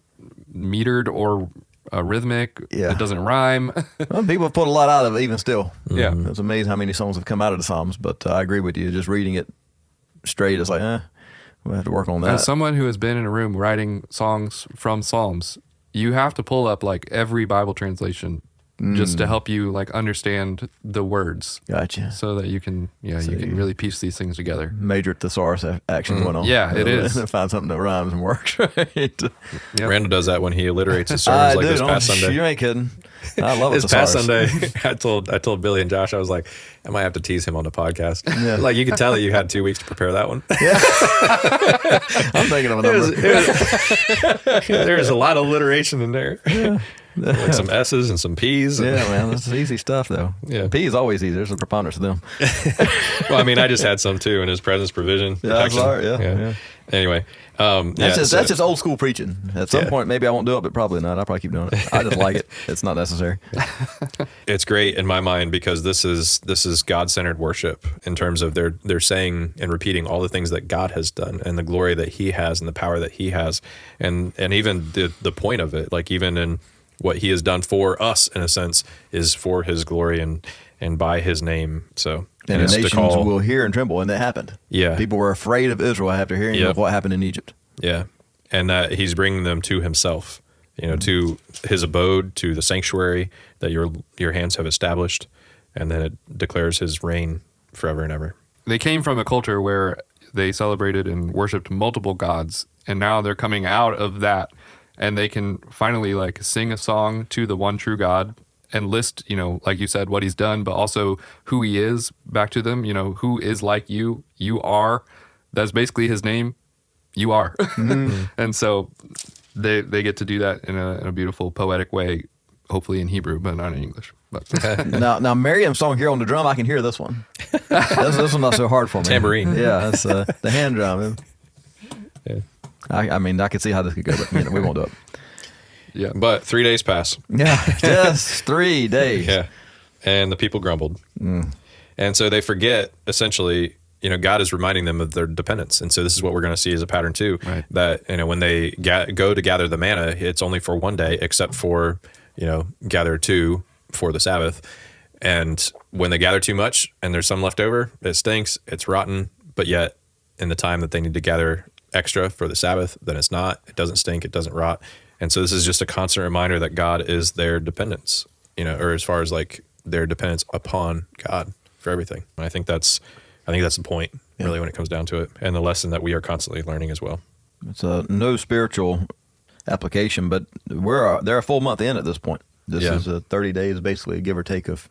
metered or rhythmic. Yeah. It doesn't rhyme. Well, people have put a lot out of it even still. Yeah. It's amazing how many songs have come out of the Psalms, but I agree with you. Just reading it straight, it's like, We'll have to work on that. As someone who has been in a room writing songs from Psalms, you have to pull up like every Bible translation just to help you like understand the words, Gotcha. so that you can you can really piece these things together. Major thesaurus action going on. Yeah, it is. Find something that rhymes and works, right? Yep. Randall does that when he alliterates his sermons, like this past Sunday. You ain't kidding. I love it. This past Sunday, I told Billy and Josh, I was like, I might have to tease him on the podcast. Yeah. Like, you could tell that you had 2 weeks to prepare that one. I'm thinking of a number. There's a lot of alliteration in there. Like some S's and some P's. Yeah, man, that's easy stuff though. Yeah. P is always easy. There's a preponderance of them. Well, I mean, I just had some too in his presence, provision, Yeah, that's protection. all right, yeah. Anyway, That's just old school preaching. At some point, maybe I won't do it, but probably not. I'll probably keep doing it. I just like it. It's not necessary. it's great in my mind because this is God-centered worship in terms of they're saying and repeating all the things that God has done and the glory that He has and the power that He has, and even the point of it, like even in what He has done for us in a sense is for His glory and by His name. So And the it's to nations will hear and tremble, and that happened. Yeah. People were afraid of Israel after hearing Yep. of what happened in Egypt. Yeah. And that He's bringing them to Himself, to His abode, to the sanctuary that your hands have established. And then it declares His reign forever and ever. They came from a culture where they celebrated and worshiped multiple gods, and now they're coming out of that, and they can finally like sing a song to the one true God and list, like you said, what He's done, but also who He is back to them. Who is like you? You are. That's basically His name. You are. And so they get to do that in a beautiful poetic way, hopefully in Hebrew, but not in English. But Now Miriam's song here on the drum, I can hear this one. This one's not so hard for me. Tambourine. Yeah, it's the hand drum. Yeah. I mean, I could see how this could go, but we won't do it. yeah. But 3 days pass. Yeah, just 3 days. Yeah. And the people grumbled. And so they forget, essentially, God is reminding them of their dependence. And so this is what we're going to see as a pattern too, Right. that, when they go to gather the manna, it's only for one day, except for, gather 2 for the Sabbath. And when they gather too much and there's some left over, it stinks, it's rotten. But yet in the time that they need to gather extra for the Sabbath, then it's not, it doesn't stink, it doesn't rot. And so this is just a constant reminder that God is their dependence, or as far as like their dependence upon God for everything. And I think that's the point, really, when it comes down to it, and the lesson that we are constantly learning as well. It's no spiritual application, but they're a full month in at this point. This Yeah. is 30 days, basically, give or take of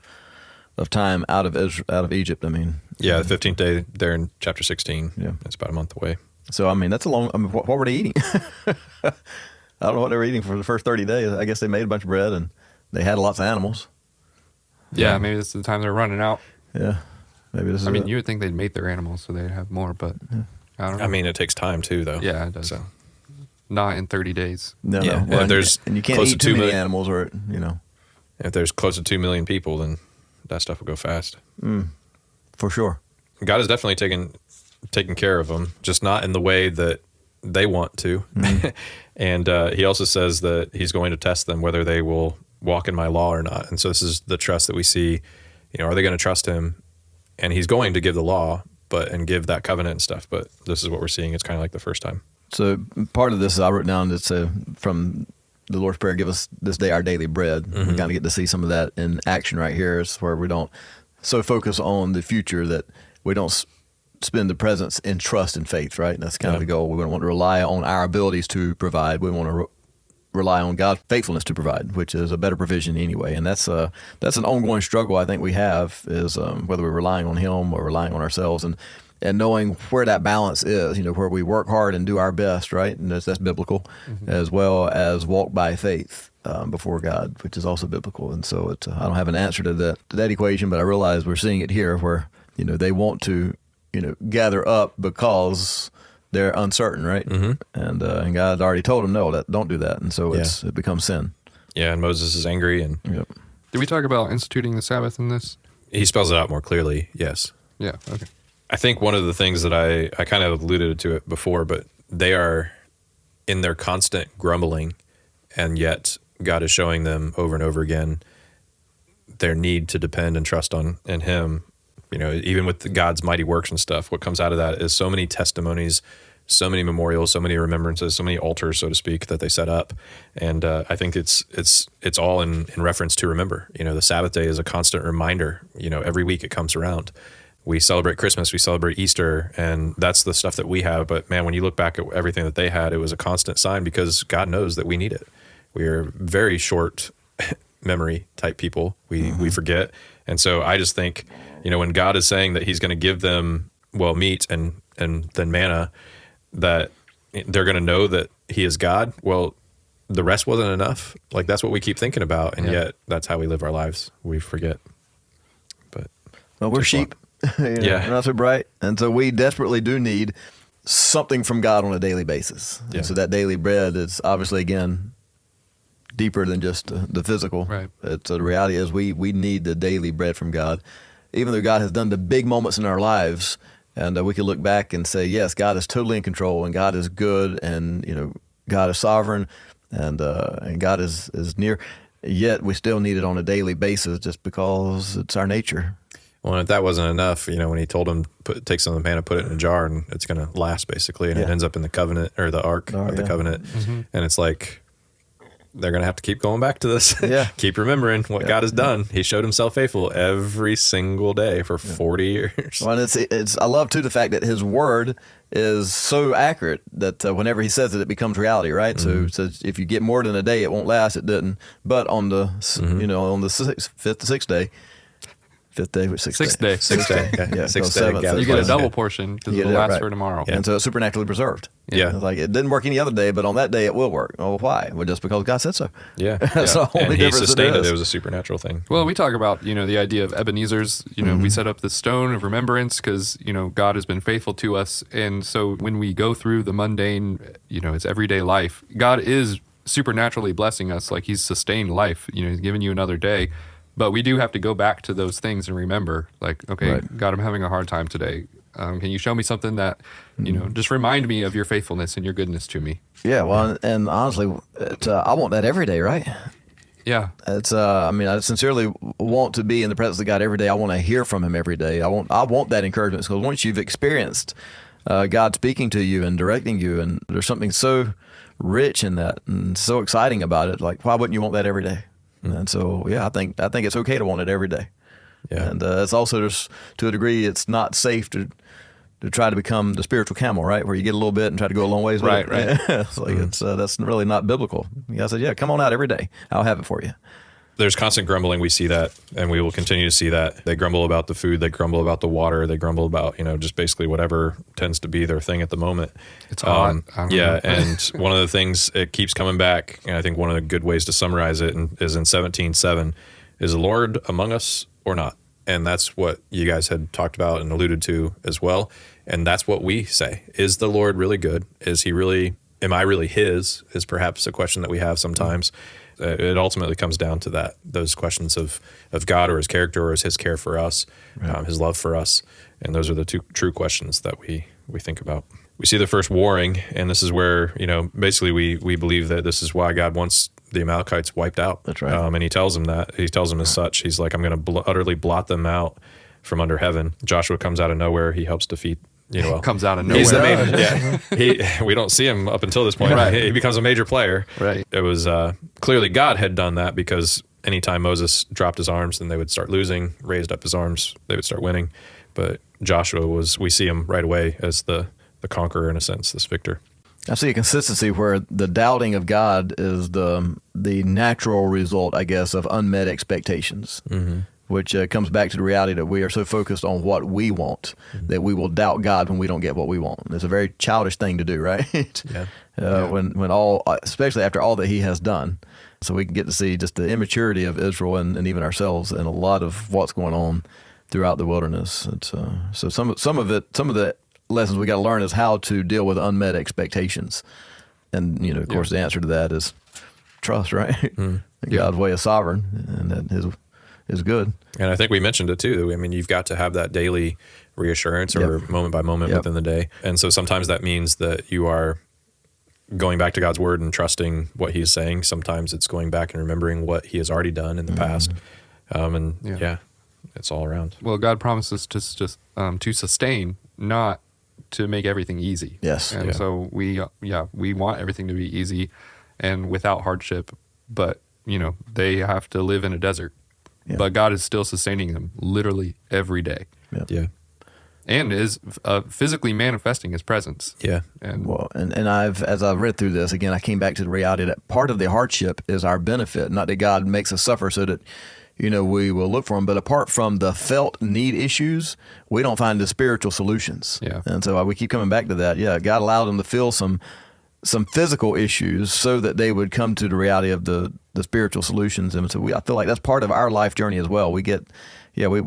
time out of Egypt. I mean, Yeah, the 15th day there in chapter 16. Yeah. It's about a month away. so I mean that's a long. I mean, what were they eating? I don't know what they were eating for the first 30 days. I guess they made a bunch of bread and they had lots of animals. Yeah, maybe this is the time they're running out. Yeah, maybe this is. I mean, it. you would think they'd mate their animals so they'd have more, but I don't know. I mean, it takes time too, though. yeah, it does. So Not in 30 days. no, yeah, no. and Well, if there's and you can't close eat to too 2 many million- animals, or if there's close to 2 million people, then that stuff will go fast. for sure. God is definitely taking care of them, just not in the way that they want to. And He also says that He's going to test them whether they will walk in my law or not. And so this is the trust that we see. Are they going to trust Him? And He's going to give the law, and give that covenant and stuff. But this is what we're seeing. It's kind of like the first time. So part of this I wrote down. It's from the Lord's Prayer, give us this day our daily bread. We kind of get to see some of that in action right here. It's where we don't so focus on the future that we don't spend the presence in trust and faith, right? And that's kind of the goal. We don't want to rely on our abilities to provide. We want to rely on God's faithfulness to provide, which is a better provision anyway. And that's an ongoing struggle I think we have is whether we're relying on Him or relying on ourselves, and knowing where that balance is, where we work hard and do our best, right? And that's biblical, as well as walk by faith before God, which is also biblical. And so I don't have an answer to that equation, but I realize we're seeing it here where, they want to, gather up because they're uncertain, right? And God already told them, no, don't do that. And so it becomes sin. Yeah, and Moses is angry, and Yep. Did we talk about instituting the Sabbath in this? he spells it out more clearly. Yes. Yeah, okay. I think one of the things that I kind of alluded to it before, but they are in their constant grumbling, and yet God is showing them over and over again their need to depend and trust in Him. Even with God's mighty works and stuff, what comes out of that is so many testimonies so many memorials, so many remembrances, so many altars, so to speak, that they set up. And I think it's all in reference to remember. The Sabbath day is a constant reminder. Every week it comes around. We celebrate Christmas, we celebrate Easter, and that's the stuff that we have. But man, when you look back at everything that they had, it was a constant sign, because God knows that we need it. We are very short memory type people. We forget. And so I just think, when God is saying that he's going to give them, meat and then manna, that they're going to know that he is God. Well, the rest wasn't enough. Like, that's what we keep thinking about. And yet that's how we live our lives. We forget. But Well, we're sheep. Yeah. We're not so bright. And so we desperately do need something from God on a daily basis. Yeah. And so that daily bread is obviously, again, deeper than just the physical. Right. The reality is we need the daily bread from God. Even though God has done the big moments in our lives, and we can look back and say, yes, God is totally in control, and God is good, and God is sovereign, and God is near. Yet we still need it on a daily basis, just because it's our nature. Well, if that wasn't enough, when he told him, take some of the manna, put it in a jar, and it's going to last, basically, and it ends up in the covenant, or the ark of the covenant. Mm-hmm. And it's like, they're going to have to keep going back to this. Yeah. Keep remembering what God has done. He showed himself faithful every single day for 40 years. Well, I love, too, the fact that his word is so accurate that whenever he says it becomes reality, right? Mm-hmm. So if you get more than a day, it won't last. It didn't. But on the, on the sixth day, Sixth day. Yeah, sixth day. Seventh. You get a double portion because it'll last for tomorrow. Yeah. And so it's supernaturally preserved. Yeah. It's like, it didn't work any other day, but on that day it will work. Oh, why? Well, just because God said so. Yeah. That's the only and he difference sustained it is. It was a supernatural thing. Well, we talk about, the idea of Ebenezer's, we set up the stone of remembrance because, God has been faithful to us. And so when we go through the mundane, it's everyday life, God is supernaturally blessing us. Like, he's sustained life, he's given you another day. But we do have to go back to those things and remember, like, okay, Right. God, I'm having a hard time today. Can you show me something that, just remind me of your faithfulness and your goodness to me? Yeah, well, and honestly, I want that every day, right? Yeah. It's I sincerely want to be in the presence of God every day. I want to hear from him every day. I want that encouragement, because once you've experienced God speaking to you and directing you, and there's something so rich in that and so exciting about it, like, why wouldn't you want that every day? And so, I think it's okay to want it every day. Yeah. And it's also, just to a degree, it's not safe to try to become the spiritual camel, right? Where you get a little bit and try to go a long ways with it. Right. It's like, that's really not biblical. I said, come on out every day. I'll have it for you. There's constant grumbling. We see that, and we will continue to see that. They grumble about the food. They grumble about the water. They grumble about, just basically whatever tends to be their thing at the moment. It's hot. Yeah, and one of the things, it keeps coming back, and I think one of the good ways to summarize it is in 17:7, is the Lord among us or not? And that's what you guys had talked about and alluded to as well. And that's what we say. Is the Lord really good? Am I really his? Is perhaps a question that we have sometimes. It ultimately comes down to those questions of God, or his character, or his care for us, right. His love for us. And those are the two true questions that we think about. We see the first warring, and this is where, basically we believe that this is why God wants the Amalekites wiped out. That's right. And he tells them that. He tells them as such. He's like, I'm going to utterly blot them out from under heaven. Joshua comes out of nowhere. He helps defeat comes out of nowhere. He's the major, we don't see him up until this point. Right. He becomes a major player. Right. It was clearly God had done that, because anytime Moses dropped his arms, then they would start losing. Raised up his arms, they would start winning. But Joshua we see him right away as the conqueror, in a sense, this victor. I see a consistency where the doubting of God is the natural result, I guess, of unmet expectations. Mm-hmm. Which comes back to the reality that we are so focused on what we want that we will doubt God when we don't get what we want. It's a very childish thing to do, right? Yeah. When all, especially after all that he has done. So we can get to see just the immaturity of Israel and even ourselves, and a lot of what's going on throughout the wilderness. It's, so some of the lessons we got to learn is how to deal with unmet expectations. And, of course, the answer to that is trust, right? God's way is sovereign, and that his is good. And I think we mentioned it too. I mean, you've got to have that daily reassurance, or moment by moment within the day. And so sometimes that means that you are going back to God's word and trusting what he's saying. Sometimes it's going back and remembering what he has already done in the past. It's all around. Well, God promises to sustain, not to make everything easy. Yes. And Yeah. so we want everything to be easy and without hardship, but they have to live in a desert. Yeah. But God is still sustaining them literally every day, Yeah. and is physically manifesting His presence. Yeah. And Well, and as I've read through this again, I came back to the reality that part of the hardship is our benefit, not that God makes us suffer so that we will look for Him. But apart from the felt need issues, we don't find the spiritual solutions. Yeah. And so we keep coming back to that. Yeah, God allowed them to feel some physical issues so that they would come to the reality of the spiritual solutions. And so I feel like that's part of our life journey as well. We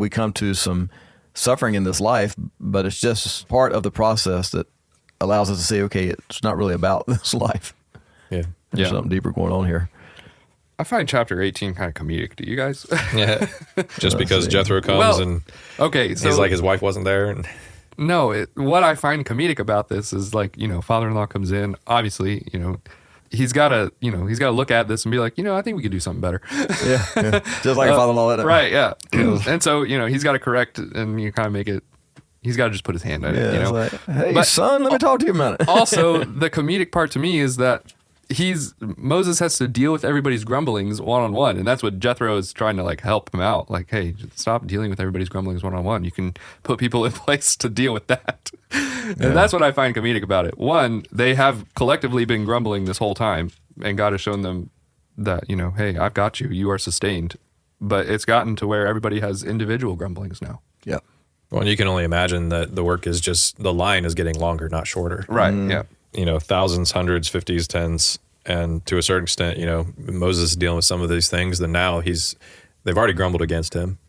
come to some suffering in this life, but it's just part of the process that allows us to say, okay, it's not really about this life. Yeah. There's Yeah. something deeper going on here. I find chapter 18 kind of comedic. Do you guys? Yeah. Just because Jethro comes Well, and okay, so he's like his wife wasn't there. And no, what I find comedic about this is like, father-in-law comes in, obviously, he's got to look at this and be like, I think we could do something better. Yeah. Just like a father-in-law. Right, yeah. And so, he's got to correct and you kind of make it, he's got to just put his hand on it, Yeah, it's like, hey, But- son, let me talk to you about it. Also, the comedic part to me is that Moses has to deal with everybody's grumblings one-on-one, and that's what Jethro is trying to like help him out. Like, hey, stop dealing with everybody's grumblings one-on-one. You can put people in place to deal with that. And that's what I find comedic about it. One, they have collectively been grumbling this whole time, and God has shown them that, hey, I've got you. You are sustained. But it's gotten to where everybody has individual grumblings now. Yeah. well, you can only imagine that the work is just the line is getting longer, not shorter. Right, yeah. Thousands, hundreds, 50s, tens, and to a certain extent, Moses is dealing with some of these things. Then now they've already grumbled against him.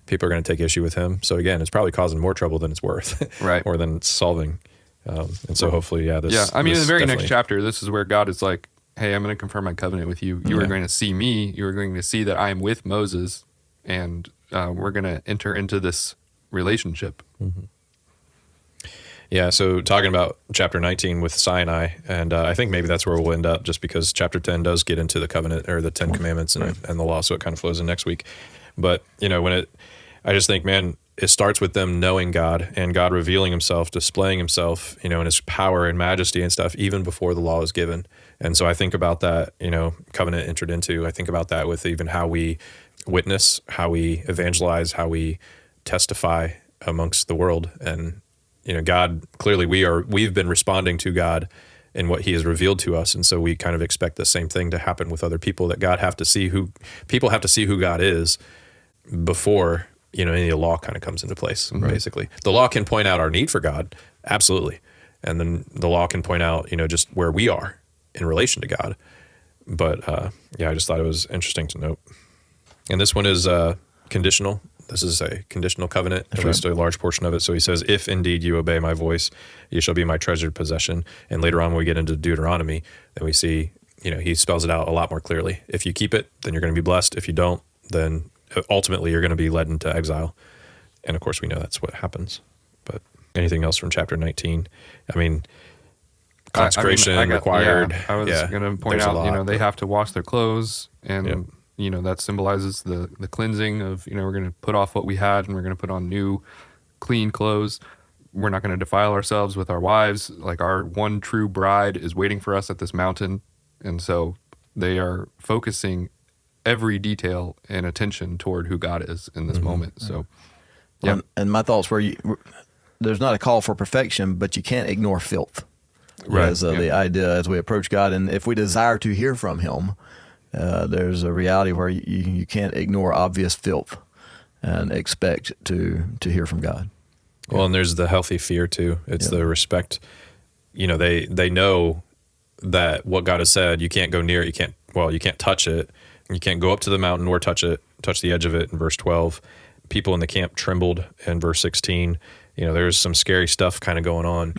People are going to take issue with him. So again, it's probably causing more trouble than it's worth, Right. or than it's solving. And so hopefully, this. Yeah, I mean, in this the very definitely- next chapter, this is where God is like, hey, I'm going to confirm my covenant with you. You are Yeah. going to see me. You are going to see that I am with Moses, and we're going to enter into this relationship. Yeah, so talking about chapter 19 with Sinai, and I think maybe that's where we'll end up, just because chapter 10 does get into the covenant or the 10 commandments and the law, so it kind of flows in next week. But I just think, man, it starts with them knowing God and God revealing Himself, displaying Himself, in His power and majesty and stuff, even before the law is given. And so I think about that, covenant entered into. I think about that with even how we witness, how we evangelize, how we testify amongst the world. And God, clearly we've been responding to God in what He has revealed to us. And so we kind of expect the same thing to happen with other people, that people have to see who God is before, any of the law kind of comes into place, basically. The law can point out our need for God. Absolutely. And then the law can point out, just where we are in relation to God. But I just thought it was interesting to note. And this one is conditional. This is a conditional covenant, at least a large portion of it. So he says, if indeed you obey my voice, you shall be my treasured possession. And later on, when we get into Deuteronomy, then we see, he spells it out a lot more clearly. If you keep it, then you're going to be blessed. If you don't, then ultimately you're going to be led into exile. And of course, we know that's what happens. But anything else from chapter 19? I mean, consecration required. Yeah, I was going to point there's a out, lot, they but- have to wash their clothes, and Yep. that symbolizes the cleansing of, we're going to put off what we had and we're going to put on new, clean clothes. We're not going to defile ourselves with our wives. Like, our one true bride is waiting for us at this mountain, and so they are focusing every detail and attention toward who God is in this moment. So, yeah, And my thoughts were, there's not a call for perfection, but you can't ignore filth. Right, As yeah. the idea as we approach God, and if we desire to hear from Him, there's a reality where you can't ignore obvious filth and expect to hear from God. Well, and there's the healthy fear too. It's the respect. They know that what God has said, you can't go near it. You can't touch it. You can't go up to the mountain or touch the edge of it in verse 12. People in the camp trembled in verse 16. There's some scary stuff kind of going on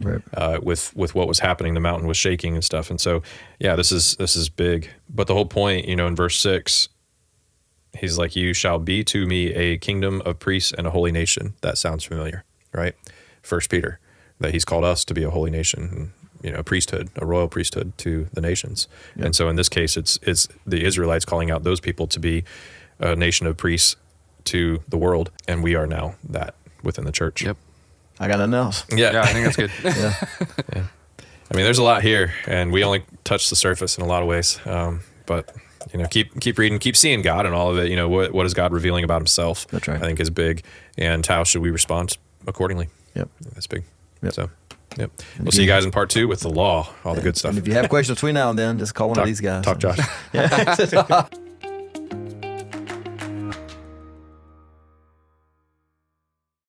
with what was happening. The mountain was shaking and stuff. And so, this is big. But the whole point, in verse 6, he's like, you shall be to me a kingdom of priests and a holy nation. That sounds familiar, right? 1 Peter, that he's called us to be a holy nation, a priesthood, a royal priesthood to the nations. Yep. And so in this case, it's the Israelites calling out those people to be a nation of priests to the world. And we are now that within the church. Yep. I got nothing else. Yeah, I think that's good. Yeah. I mean, there's a lot here, and we only touched the surface in a lot of ways. But keep reading, keep seeing God and all of it. What is God revealing about Himself? That's right. I think is big, and how should we respond accordingly? Yep. That's big. Yep. So, yep. We'll see you guys in part 2 with the law, all the good stuff. And if you have questions between now and then, just call one of these guys. Talk Josh.